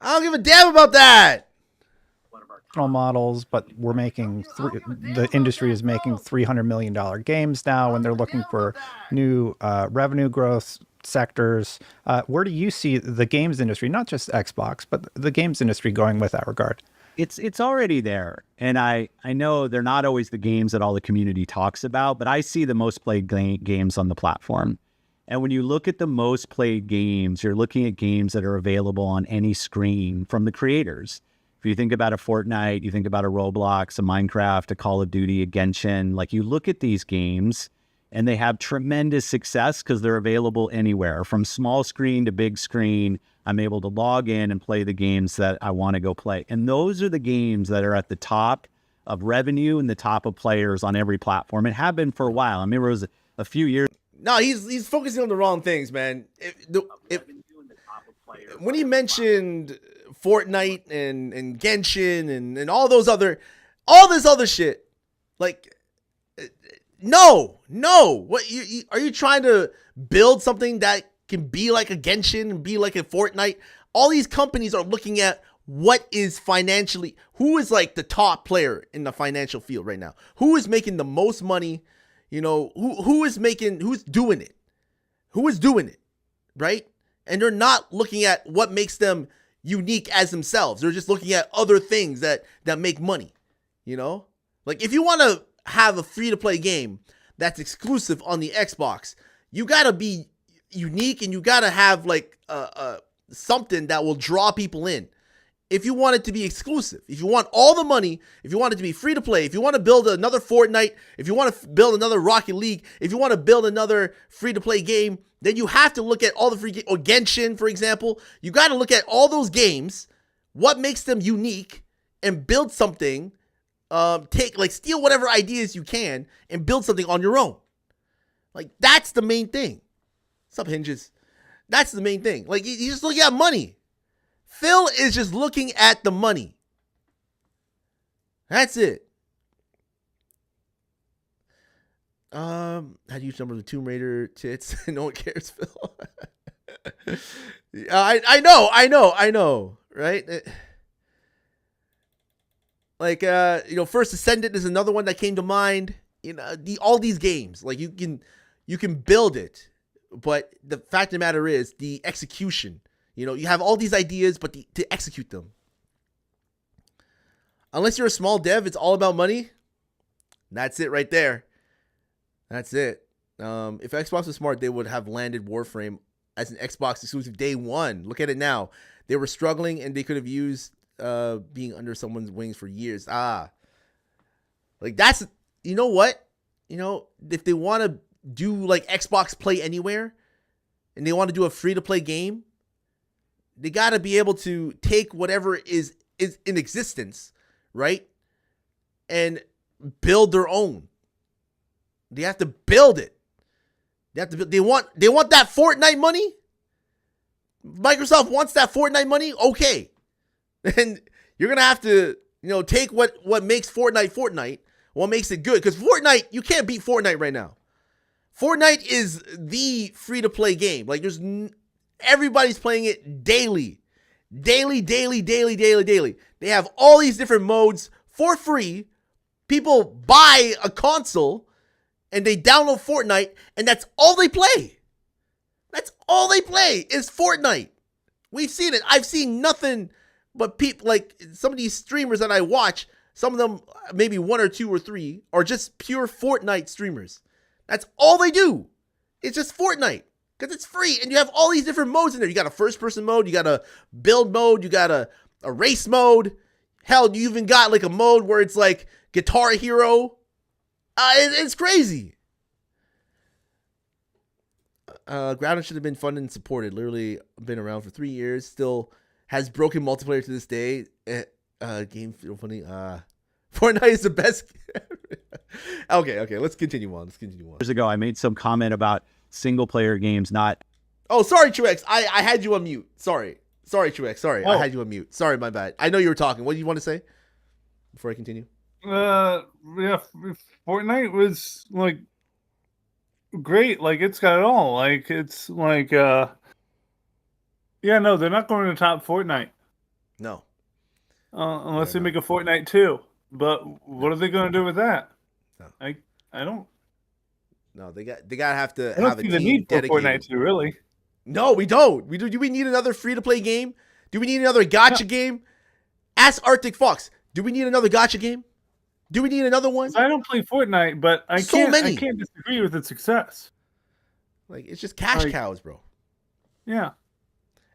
I don't give a damn about that. Models, but we're making the industry is making $300 million games now, and they're looking for new revenue growth sectors. Where do you see the games industry, not just Xbox, but the games industry going with that regard? It's already there. And I know they're not always the games that all the community talks about, but I see the most played games on the platform. And when you look at the most played games, you're looking at games that are available on any screen from the creators. If you think about a Fortnite, you think about a Roblox, a Minecraft, a Call of Duty, a Genshin, like you look at these games and they have tremendous success because they're available anywhere from small screen to big screen. I'm able to log in and play the games that I want to go play. And those are the games that are at the top of revenue and the top of players on every platform and have been for a while. I remember it was a few years. No, he's focusing on the wrong things, man. When he mentioned Fortnite and Genshin and all this other shit, like, no. What are you trying to build something that can be like a Genshin and be like a Fortnite? All these companies are looking at what is financially, who is like the top player in the financial field right now, who is making the most money, you know, who's doing it, right? And they're not looking at what makes them unique as themselves. They're just looking at other things that make money, you know? Like, if you want to have a free-to-play game that's exclusive on the Xbox, you got to be unique and you got to have, like, something that will draw people in. If you want it to be exclusive, if you want all the money, if you want it to be free-to-play, if you want to build another Fortnite, if you want to build another Rocket League, if you want to build another free-to-play game, then you have to look at all the free games, or Genshin, for example. You got to look at all those games, what makes them unique, and build something. Steal whatever ideas you can and build something on your own. Like, that's the main thing. What's up, Hinges? That's the main thing. Like, you just look at money. Phil is just looking at the money. That's it. How do you number the Tomb Raider tits? No one cares, Phil. I know, right? First Ascendant is another one that came to mind. You know, all these games, like you can build it, but the fact of the matter is the execution. You know, you have all these ideas, but to execute them. Unless you're a small dev, it's all about money. That's it right there. That's it. If Xbox was smart, they would have landed Warframe as an Xbox exclusive day one. Look at it now. They were struggling and they could have used being under someone's wings for years. Like that's, you know what? You know, if they want to do like Xbox Play Anywhere and they want to do a free-to-play game, they got to be able to take whatever is in existence, right? And build their own. They have to build it. They want that Fortnite money. Microsoft wants that Fortnite money. Okay. And you're going to have to, take what makes Fortnite, what makes it good. Because Fortnite, you can't beat Fortnite right now. Fortnite is the free-to-play game. Like, everybody's playing it daily. Daily, daily, daily, daily, daily. They have all these different modes for free. People buy a console and they download Fortnite, and that's all they play. That's all they play is Fortnite. We've seen it. I've seen nothing but people, like some of these streamers that I watch, some of them, maybe 1 or 2 or 3, are just pure Fortnite streamers. That's all they do. It's just Fortnite because it's free, and you have all these different modes in there. You got a first-person mode, you got a build mode, you got a race mode. Hell, you even got like a mode where it's like Guitar Hero. It's crazy. Grounded should have been funded and supported. Literally been around for 3 years. Still has broken multiplayer to this day. Game feel funny. Fortnite is the best. Okay. Let's continue on. Years ago, I made some comment about single player games not. Oh, sorry, Truex. I had you on mute. Sorry, Truex. Sorry, I had you on mute. Sorry, my bad. I know you were talking. What do you want to say before I continue? Yeah, Fortnite was like great. Like it's got it all. Like it's like yeah, no, they're not going to top Fortnite. No. Unless they make a Fortnite 2. But what are they going to do with that? No. I don't. No, they gotta have to I don't have a see the team need for dedicated. Fortnite 2, really. No, we don't. Do we need another free-to-play game? Do we need another gacha game? Ask Arctic Fox. Do we need another gacha game? Do we need another one? I don't play Fortnite, but I So many. I can't disagree with its success. Like, it's just cash cows, bro. Yeah.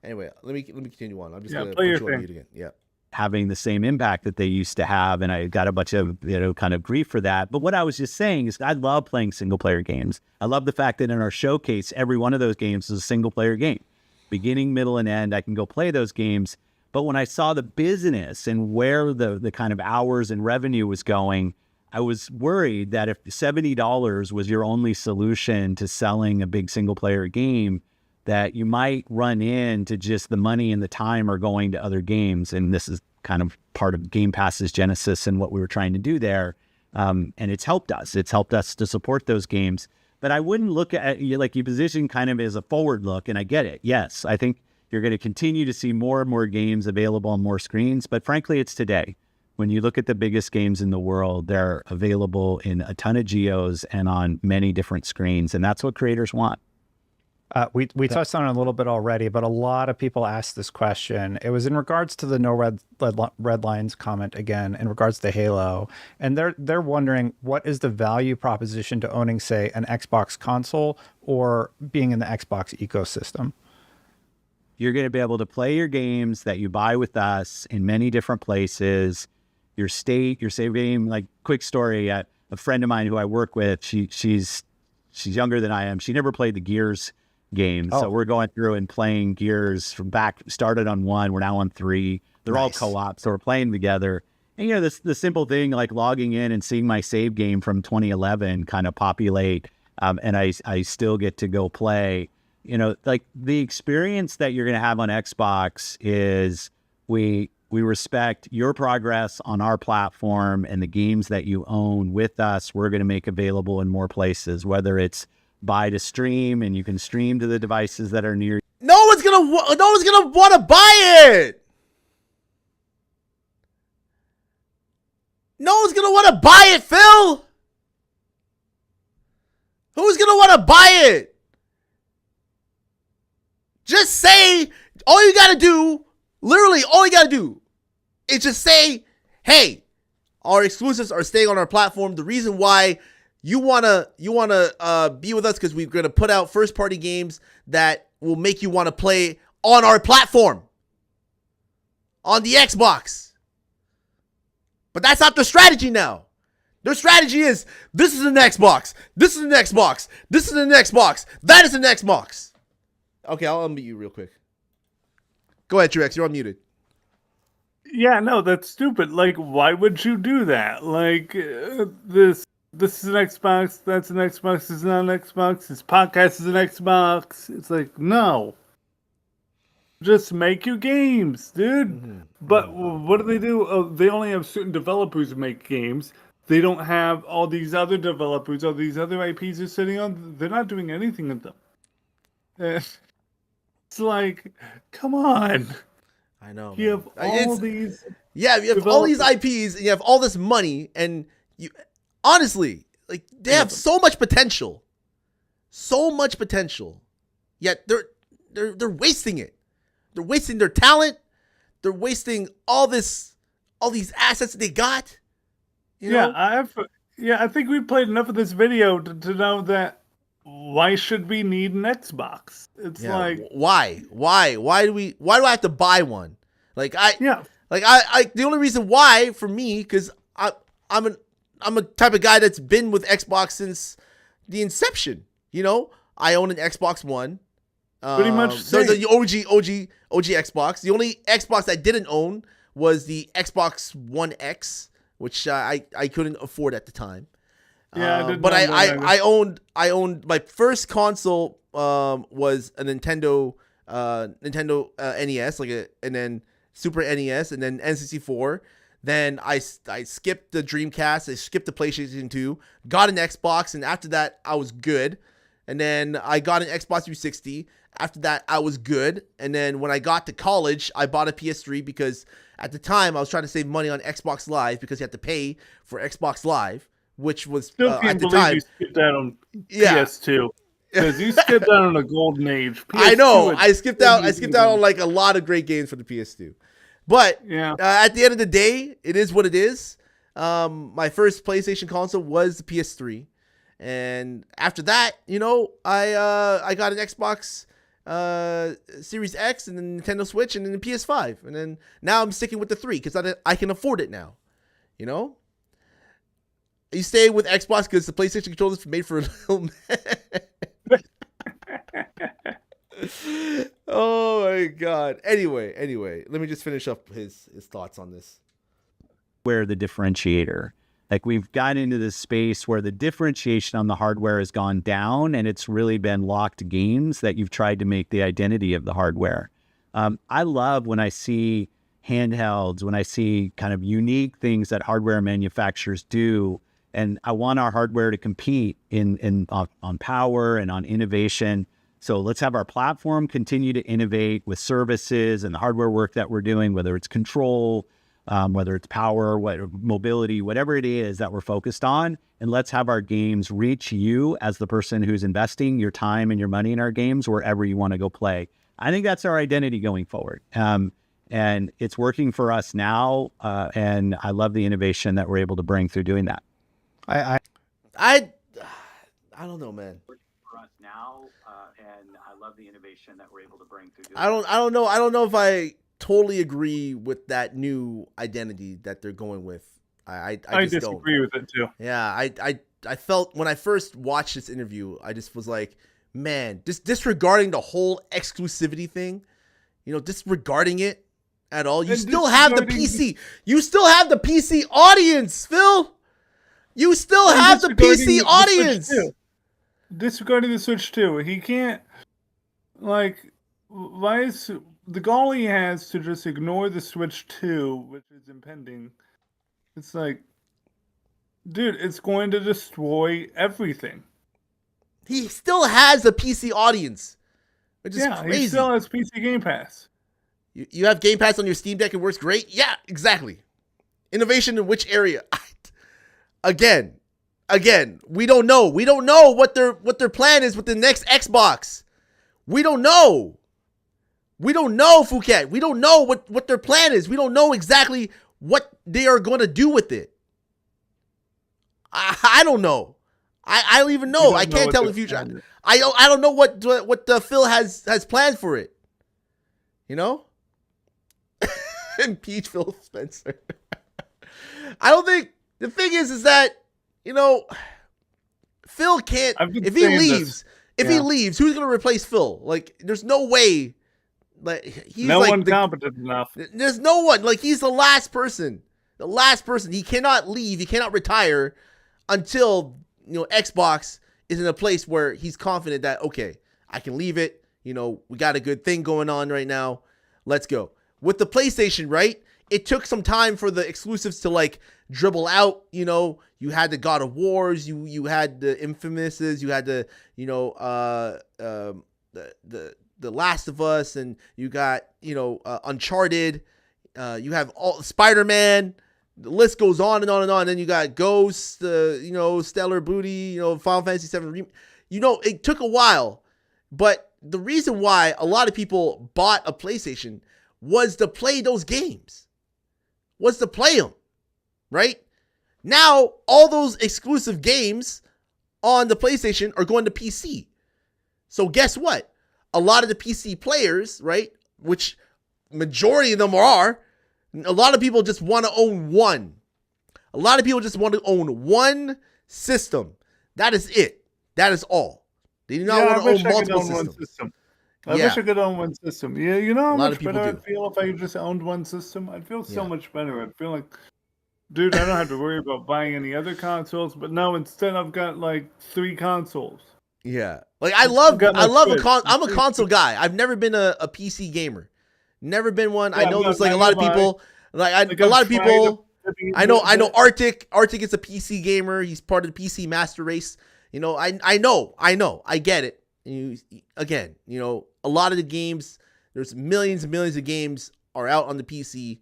Anyway, let me continue on. I'm just Yeah, gonna play put your you on thing. mute again. Yeah. Having the same impact that they used to have, and I got a bunch of kind of grief for that. But what I was just saying is I love playing single player games. I love the fact that in our showcase, every one of those games is a single player game, beginning, middle, and end. I can go play those games. But when I saw the business and where the kind of hours and revenue was going, I was worried that if $70 was your only solution to selling a big single player game, that you might run into just the money and the time are going to other games. And this is kind of part of Game Pass's genesis and what we were trying to do there. And it's helped us. It's helped us to support those games. But I wouldn't look at you like you position kind of as a forward look. And I get it. Yes, I think you're going to continue to see more and more games available on more screens. But frankly, it's today. When you look at the biggest games in the world, they're available in a ton of geos and on many different screens. And that's what creators want. We touched on it a little bit already, but a lot of people asked this question. It was in regards to the no red lines comment again, in regards to Halo, and they're wondering what is the value proposition to owning, say, an Xbox console or being in the Xbox ecosystem. You're going to be able to play your games that you buy with us in many different places. Your state, your save game. Like quick story, a friend of mine who I work with, she's younger than I am. She never played the Gears game. Oh. So we're going through and playing Gears from started on 1, we're now on 3. They're Nice. all co-op, so we're playing together. And the simple thing like logging in and seeing my save game from 2011 kind of populate, and I still get to go play. Like the experience that you're going to have on Xbox is we respect your progress on our platform and the games that you own with us. We're going to make available in more places, whether it's buy to stream and you can stream to the devices that are near you. No one's gonna want to buy it. No one's gonna want to buy it, Phil. Who's gonna want to buy it? Just say, all you gotta do, literally all you gotta do is just say, hey, our exclusives are staying on our platform. The reason why you wanna be with us because we're gonna put out first party games that will make you want to play on our platform, on the Xbox. But that's not their strategy now. Their strategy is, this is an Xbox, this is an Xbox, this is an Xbox, that is an Xbox. Okay, I'll unmute you real quick. Go ahead, Truex, you're unmuted. Yeah, no, that's stupid. Like, why would you do that? Like, this is an Xbox, that's an Xbox, this is not an Xbox, this podcast is an Xbox. It's like, no. Just make your games, dude. Mm-hmm. But what do they do? Oh, they only have certain developers who make games. They don't have all these other developers, all these other IPs are sitting on. They're not doing anything with them. It's like, come on. I know. You man. have all It's- these. Yeah, you have all these developers. IPs and you have all this money, and you honestly, like, they have so much potential. So much potential. Yet they're wasting it. They're wasting their talent. They're wasting all these assets that they got. You know? I think we played enough of this video to know that why should we need an Xbox? It's Yeah, like, why do I have to buy one? Like yeah, I the only reason why for me, because I'm a type of guy that's been with Xbox since the inception. You know, I own an Xbox One. Pretty much The OG Xbox. The only Xbox I didn't own was the Xbox One X, which I couldn't afford at the time. yeah. I didn't But know that either. I owned my first console was a Nintendo NES, and then Super NES, and then N64. Then I skipped the Dreamcast, I skipped the PlayStation 2, got an Xbox, and after that I was good. And then I got an Xbox 360. After that I was good. And then when I got to college, I bought a PS3 because at the time I was trying to save money on Xbox Live because you had to pay for Xbox Live, which was Still at can't the believe time. you skipped out on Yeah. PS2 because you skipped out on a golden age. I know. PS2 I skipped out on like a lot of great games for the PS2. But Yeah. at the end of the day, it is what it is. My first PlayStation console was the PS3, and after that, you know, I got an Xbox Series X, and then Nintendo Switch, and then the PS5, and then now I'm sticking with the 3 because I can afford it now. You know, you stay with Xbox because the PlayStation controller is made for a little man. Oh my god. Anyway, let me just finish up his thoughts on this. Where the differentiator, like, we've got into this space where the differentiation on the hardware has gone down, and it's really been locked games that you've tried to make the identity of the hardware. I love when I see handhelds, when I see kind of unique things that hardware manufacturers do, and I want our hardware to compete on power and on innovation. So let's have our platform continue to innovate with services and the hardware work that we're doing, whether it's control, whether it's power, mobility, whatever it is that we're focused on. And let's have our games reach you as the person who's investing your time and your money in our games wherever you want to go play. I think that's our identity going forward. And it's working for us now. And I love the innovation that we're able to bring through doing that. I don't know, man. For us now, and I love the innovation that we're able to bring through. I don't know if I totally agree with that new identity that they're going with. I just disagree with it too. Yeah, I felt when I first watched this interview, I just was like, man, just disregarding the whole exclusivity thing, you know, disregarding it at all. You still have the PC. You still have the PC audience, Phil. You still have the PC audience. Disregarding the Switch too. He can't, like, why is the goal he has to just ignore the Switch 2, which is impending? It's like, dude, it's going to destroy everything. He still has a PC audience, which is crazy. He still has PC Game Pass. You have Game Pass on your Steam Deck and works great? Yeah, exactly. Innovation in which area? Again, we don't know. We don't know what their plan is with the next Xbox. We don't know. We don't know, Phuket. We don't know what their plan is. We don't know exactly what they are going to do with it. I don't know. I don't even know. I can't tell the future. I don't know what Phil has planned for it. You know? Impeach Phil Spencer. I don't think the thing is that, you know, Phil can't, if he leaves, who's going to replace Phil? Like, there's no way. Like, he's no one competent enough. There's no one. Like, he's the last person. The last person. He cannot leave. He cannot retire until, you know, Xbox is in a place where he's confident that, okay, I can leave it. You know, we got a good thing going on right now. Let's go. With the PlayStation, right? It took some time for the exclusives to, like, dribble out. You know, you had the God of Wars, you had the Infamouses, you had the, you know, the The Last of Us, and you got, Uncharted. You have all Spider-Man. The list goes on and on and on. Then you got Ghost, Stellar Booty, Final Fantasy VII. It took a while, but the reason why a lot of people bought a PlayStation was to play those games, was to play them, right? Now, all those exclusive games on the PlayStation are going to PC. So guess what? A lot of the PC players, right, which majority of them are, a lot of people just want to own one. A lot of people just want to own one system. That is it. That is all. They do not want to own multiple systems. I wish I could own one system. Yeah, you know how much better do. I'd feel if I just owned one system? I'd feel so much better. I'd feel like, dude, I don't have to worry about buying any other consoles, but no, instead I've got like 3 consoles. Yeah. Like I'm a console guy. I've never been a PC gamer. Never been one. Yeah, I know there's like a lot of people I know Arctic is a PC gamer. He's part of the PC Master Race. I know. I get it. Again, a lot of the games, there's millions and millions of games are out on the PC,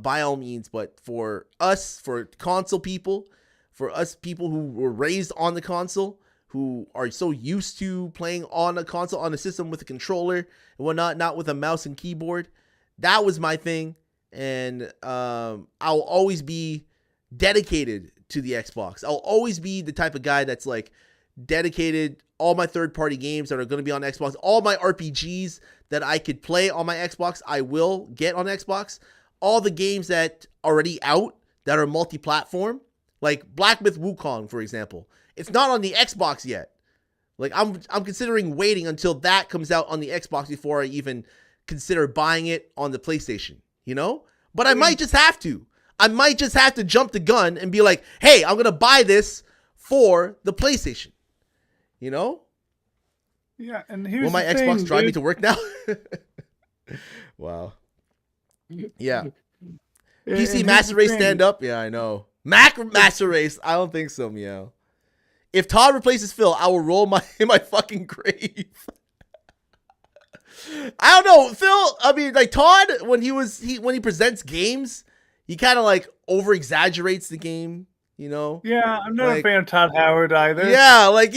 by all means. But for us, for console people, for us people who were raised on the console, who are so used to playing on a console, on a system with a controller and whatnot, not with a mouse and keyboard, that was my thing. And I'll always be dedicated to the Xbox. I'll always be the type of guy that's like dedicated. All my third-party games that are going to be on Xbox, all my RPGs that I could play on my Xbox, I will get on Xbox. All the games that are already out that are multi-platform, like Black Myth Wukong, for example, it's not on the Xbox yet. Like I'm considering waiting until that comes out on the Xbox before I even consider buying it on the PlayStation, But I might just have to. I might just have to jump the gun and be like, hey, I'm going to buy this for the PlayStation. Yeah, and here's will my the Xbox thing, drive me dude. to work now? Wow. Yeah. PC Master Race stand up? Yeah, I know. Mac Master Race? I don't think so, meow. If Todd replaces Phil, I will roll in my fucking grave. I don't know, Phil. I mean, like Todd, when he presents games, he kind of like over exaggerates the game. Yeah, I'm not a fan of Todd Howard either. Yeah, like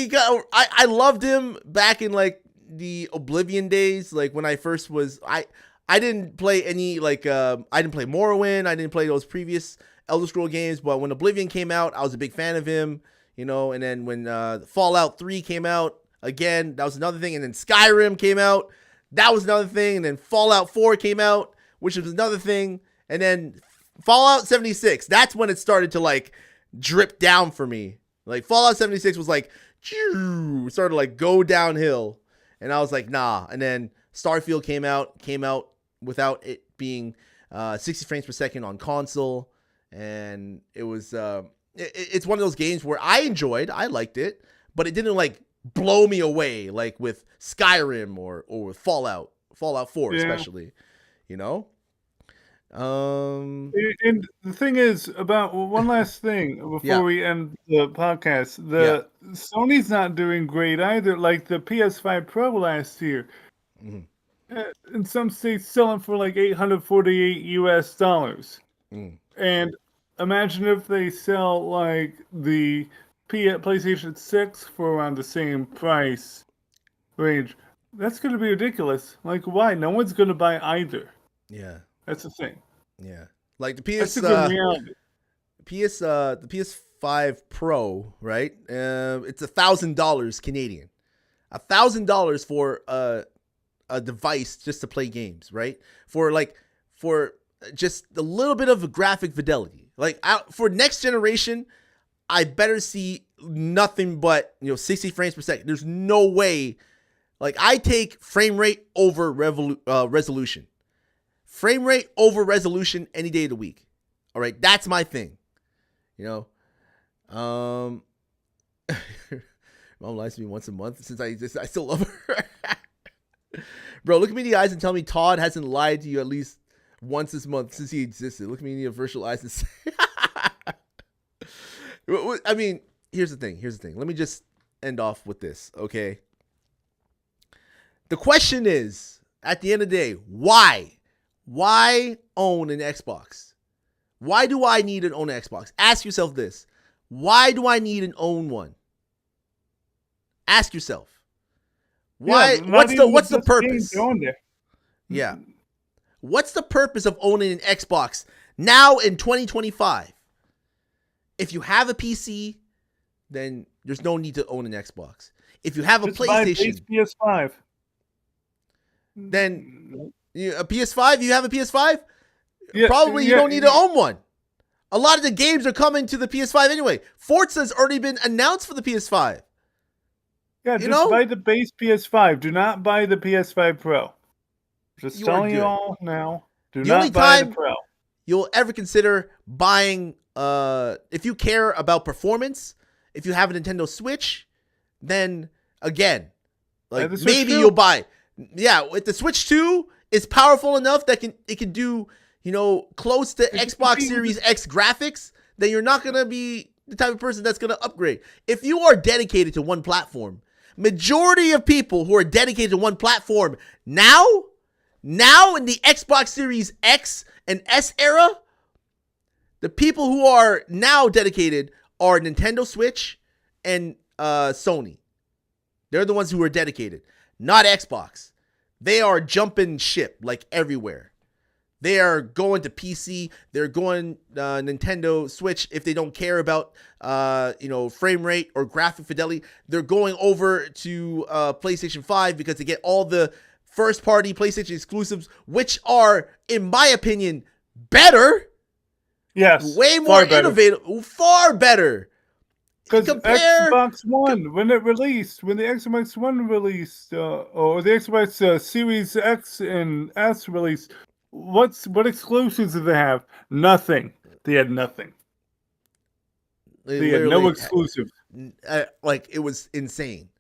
I loved him back in like the Oblivion days, like when I first was, I didn't play any I didn't play Morrowind, I didn't play those previous Elder Scroll games, but when Oblivion came out, I was a big fan of him, and then when Fallout 3 came out, again, that was another thing, and then Skyrim came out, that was another thing, and then Fallout 4 came out, which was another thing, and then Fallout 76, that's when it started to like drip down for me. Like Fallout 76 was like started to like go downhill, and I was like nah. And then Starfield came out without it being 60 frames per second on console, and it was it's one of those games where I liked it, but it didn't like blow me away like with Skyrim or with Fallout 4 especially, And the thing is about one last thing before we end the podcast. Sony's not doing great either. Like the PS5 Pro last year, in some states selling for like $848 US. And imagine if they sell like the PlayStation 6 for around the same price range. That's going to be ridiculous. Like, why? No one's going to buy either. Yeah. That's the thing. Yeah. Like the reality. the PS5 Pro, right? It's $1,000 Canadian. $1,000 for a device just to play games, right? For just a little bit of a graphic fidelity. Like for next generation, I better see nothing but 60 frames per second. There's no way. Like I take frame rate over resolution. Frame rate over resolution any day of the week. All right, that's my thing. Mom lies to me once a month since I still love her. Bro, look at me in the eyes and tell me Todd hasn't lied to you at least once this month since he existed. Look at me in the virtual eyes and say. I mean, here's the thing. Let me just end off with this, okay? The question is, at the end of the day, why? Why own an Xbox? Why do I need an own Xbox? Ask yourself this. Why do I need an own one? Ask yourself. Why? Yeah, What's the purpose? Yeah. What's the purpose of owning an Xbox now in 2025? If you have a PC, then there's no need to own an Xbox. If you have a Just buy PlayStation, base PS5. then a PS5, you have a PS5? Yeah, Probably you yeah, don't need to own one. A lot of the games are coming to the PS5 anyway. Forza's already been announced for the PS5. Yeah, just buy the base PS5. Do not buy the PS5 Pro. Just telling you all now. Do not buy the Pro. You'll ever consider buying, if you care about performance, if you have a Nintendo Switch, then again, like maybe you'll buy. Yeah, with the Switch 2 is powerful enough that it can do, close to Xbox Series X graphics, then you're not going to be the type of person that's going to upgrade. If you are dedicated to one platform, majority of people who are dedicated to one platform now in the Xbox Series X and S era, the people who are now dedicated are Nintendo Switch and Sony. They're the ones who are dedicated, not Xbox. They are jumping ship like everywhere. They are going to PC. They're going Nintendo Switch if they don't care about frame rate or graphic fidelity. They're going over to PlayStation 5 because they get all the first-party PlayStation exclusives, which are, in my opinion, better. Yes, way more innovative, far better. Because Xbox One, when the Xbox One released, or the Xbox Series X and S released, what exclusives did they have? Nothing. They had nothing. They had no exclusives. Like, it was insane.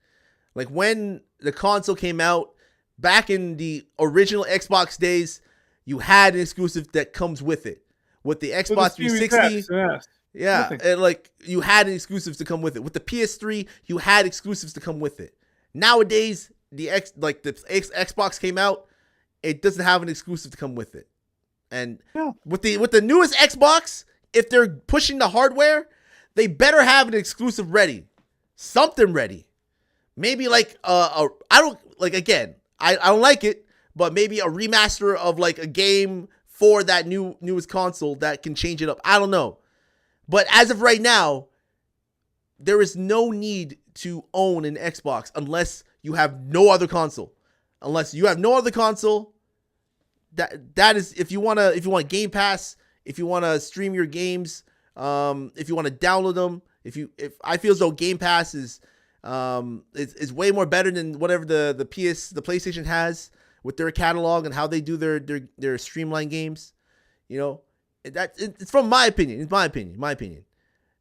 Like, when the console came out, back in the original Xbox days, you had an exclusive that comes with it. With the Xbox 360, yeah, and like you had exclusives to come with it. With the PS3, you had exclusives to come with it. Nowadays, the Xbox came out, it doesn't have an exclusive to come with it. And with the newest Xbox, if they're pushing the hardware, they better have an exclusive ready, something ready. Maybe like I don't like it, but maybe a remaster of like a game for that newest console that can change it up. I don't know. But as of right now, there is no need to own an Xbox unless you have no other console. Unless you have no other console, that is if you want Game Pass, if you want to stream your games, if you want to download them, if I feel as though Game Pass is way more better than whatever the PlayStation has with their catalog and how they do their streamlined games, it's from my opinion. It's my opinion.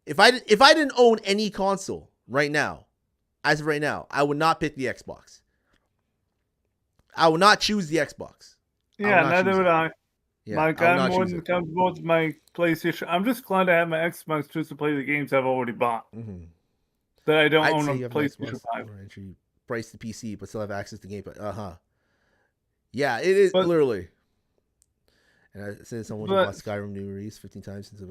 If I didn't own any console right now, as of right now, I would not pick the Xbox. I would not choose the Xbox. Yeah, neither would I. Yeah, I'm more than comfortable with my PlayStation. I'm just glad I have my Xbox just to play the games I've already bought. Mm-hmm. That I don't own a PlayStation 5. Actually, price the PC, but still have access to Game Pass. Yeah, it is literally. And I said someone bought Skyrim new release 15 times since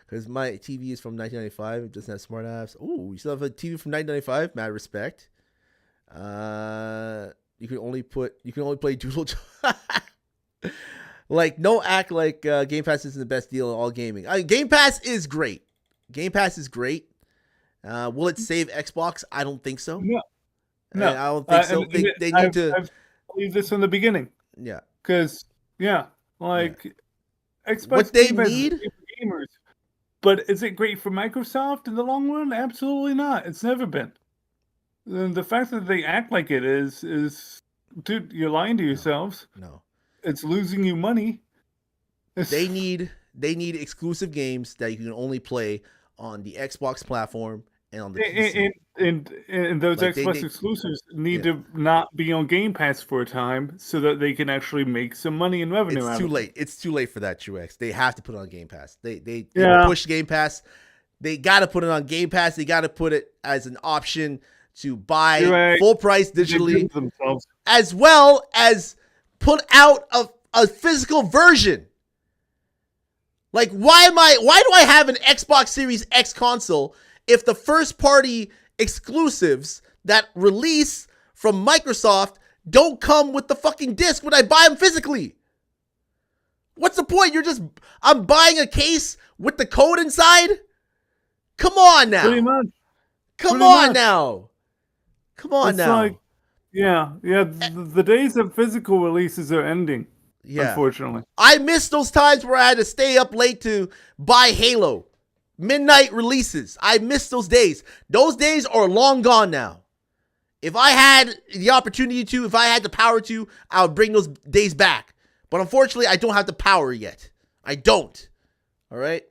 because my TV is from 1995. It doesn't have smart apps. Oh, you still have a TV from 1995? Mad respect. You can only play Doodle. Like, don't act like Game Pass isn't the best deal in all gaming. Game Pass is great. Game Pass is great. Will it save Xbox? I don't think so. No. I don't think so. They need to. I've believed this from the beginning. Yeah. Because Xbox. What they need. Gamers. But is it great for Microsoft in the long run? Absolutely not. It's never been. And the fact that they act like it is, dude, you're lying to yourselves. No. It's losing you money. They need exclusive games that you can only play on the Xbox platform and on the PC. And those Xbox exclusives need to not be on Game Pass for a time so that they can actually make some money and revenue. It's too late. It's too late for that, Truex. They have to put it on Game Pass. They push Game Pass. They got to put it on Game Pass. They got to put it as an option to buy You're right. full price They digitally, did themselves. as well as put out a physical version. Like, why do I have an Xbox Series X console if the first party exclusives that release from Microsoft don't come with the fucking disc when I buy them physically? What's the point? I'm buying a case with the code inside? Come on now. Pretty much. Come pretty on much. now. Come on It's now. like, yeah. The days of physical releases are ending. Yeah. Unfortunately. I miss those times where I had to stay up late to buy Halo. Midnight releases. I miss those days. Those days are long gone now. If I had the opportunity to, if I had the power to, I would bring those days back. But unfortunately, I don't have the power yet. I don't. All right?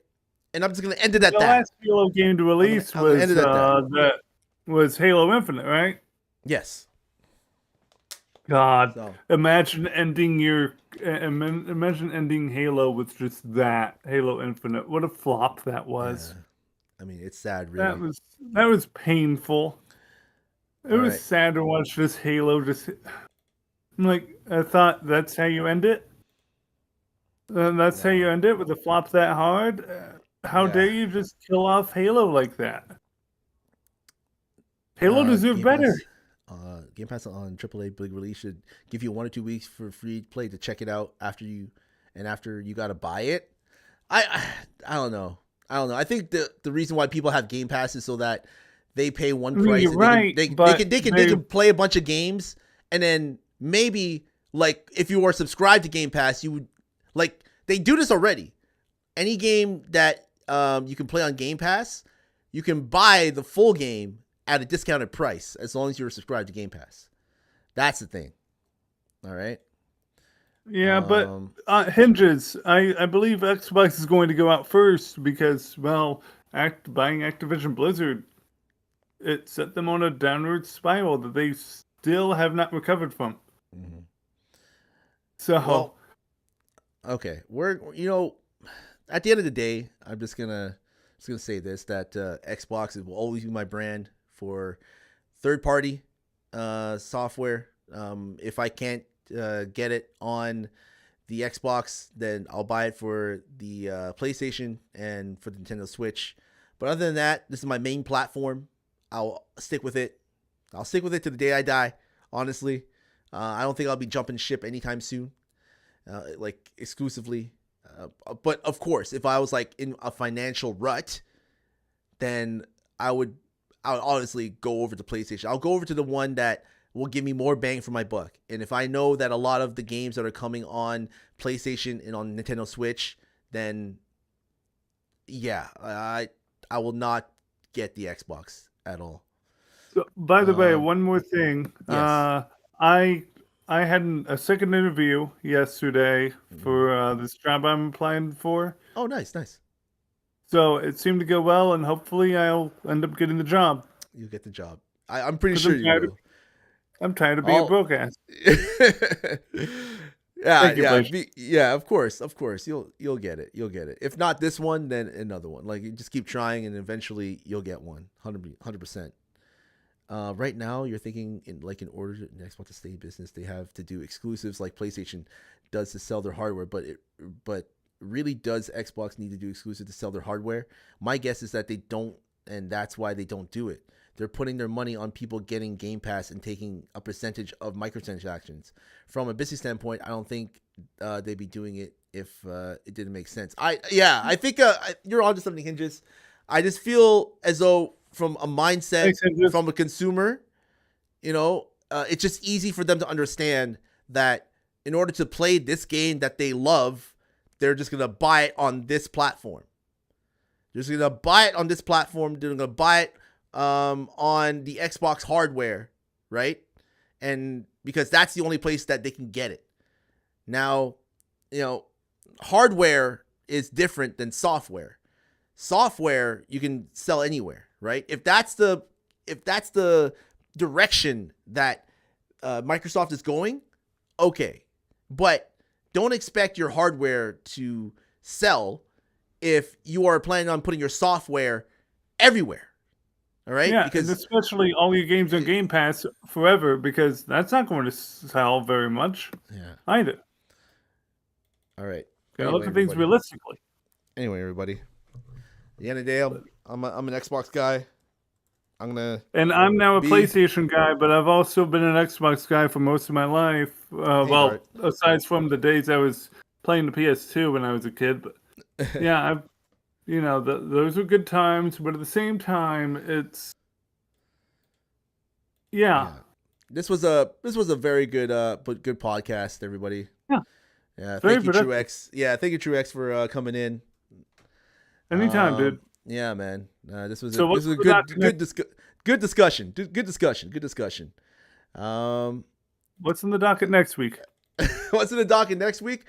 And I'm just going to end it at The that. last Halo game to release I'm gonna was end it at that. that was Halo Infinite, right? Yes. God, So. imagine ending Halo with just that Halo Infinite. What a flop that was. Yeah. I mean, it's sad, really. That was painful. It All was right. sad to watch this Halo just. I'm like, I thought that's how you end it. That's how you end it with a flop that hard. How Yeah. dare you just kill off Halo like that? Halo deserved Game better. Pass, Game Pass on AAA big release should give you 1 or 2 weeks for free play to check it out after you got to buy it. I don't know. I think the reason why people have Game Pass is so that they pay one price. You're and right, they but can play a bunch of games, and then maybe, like, if you are subscribed to Game Pass, you would, like, they do this already. Any game that you can play on Game Pass, you can buy the full game at a discounted price as long as you're subscribed to Game Pass. That's the thing. All right. Yeah, but hinges. I believe Xbox is going to go out first because, well, buying Activision Blizzard, it set them on a downward spiral that they still have not recovered from. Mm-hmm. So, well, okay, at the end of the day, I'm just gonna say this, that Xbox will always be my brand for third-party software. If I can't get it on the Xbox, then I'll buy it for the PlayStation and for the Nintendo Switch. But other than that, this is my main platform. I'll stick with it. I'll stick with it to the day I die, honestly. I don't think I'll be jumping ship anytime soon, like exclusively. But of course, if I was like in a financial rut, then I would honestly go over to PlayStation. I'll go over to the one that will give me more bang for my buck. And if I know that a lot of the games that are coming on PlayStation and on Nintendo Switch, then yeah, I will not get the Xbox at all. So, by the way, one more thing. Yes. I had a second interview yesterday for this job I'm applying for. Oh, nice. So it seemed to go well, and hopefully I'll end up getting the job. You'll get the job. I'm pretty sure you will. I'm tired of being a broke ass. Yeah, Thank you, yeah. Of course, you'll get it. You'll get it. If not this one, then another one. Like, you just keep trying, and eventually you'll get one. 100%. Right now, you're thinking in order to Xbox to stay in business, they have to do exclusives like PlayStation does to sell their hardware. But really, does Xbox need to do exclusive to sell their hardware? My guess is that they don't, and that's why they don't do it. They're putting their money on people getting Game Pass and taking a percentage of microtransactions. From a business standpoint, I don't think they'd be doing it if it didn't make sense. I think you're onto something, Hinges. I just feel as though from a mindset, from a consumer, it's just easy for them to understand that in order to play this game that they love, they're just going to buy it on this platform. They're just going to buy it on this platform. They're going to buy it on the Xbox hardware, right? And because that's the only place that they can get it. Now, hardware is different than software. Software you can sell anywhere, right? If that's the direction that Microsoft is going, okay. But don't expect your hardware to sell if you are planning on putting your software everywhere. All right, Yeah, because and especially all your games on Game Pass forever, because that's not going to sell very much yeah. either. All right. Gotta Anyway, look at things everybody. realistically. Anyway, everybody. At the end of the day, I'm an Xbox guy. I'm gonna And I'm now a be PlayStation guy, but I've also been an Xbox guy for most of my life. Hey, Well, Dart. aside from the days I was playing the PS2 when I was a kid, but yeah, I've those were good times. But at the same time, it's yeah, This was a very good but good podcast, everybody. yeah, Yeah, very thank you, productive. Truex. Yeah, thank you, Truex, for coming in. Anytime, dude. Yeah, man. This was So a, this what's was a the good document- good discussion. Good discussion. Good discussion. What's in the docket next week? What's in the docket next week?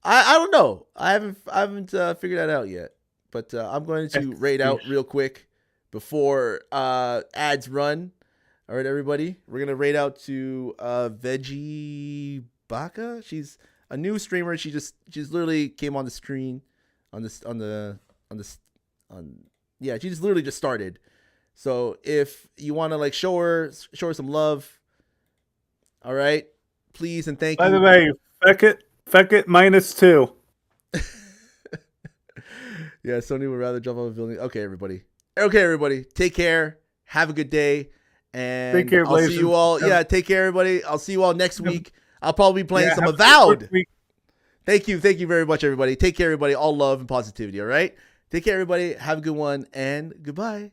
I don't know. I haven't figured that out yet. But I'm going to rate out real quick before ads run. All right, everybody. We're gonna rate out to Veggie Baka. She's a new streamer. She's literally came on the screen yeah, she just literally just started. So if you want to like show her some love, all right, please and thank you. By the way, Feckit -2. Yeah, Sony would rather jump off a building. Okay, everybody. Take care. Have a good day. And Take care, I'll see Blazin. you all. Yep. Yeah, take care, everybody. I'll see you all next week. I'll probably be playing some have a Avowed. good week. Thank you very much, everybody. Take care, everybody. All love and positivity, all right? Take care, everybody. Have a good one, and goodbye.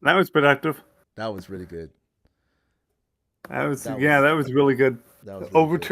That was productive. That was really good. That was That really good. That was really Over good.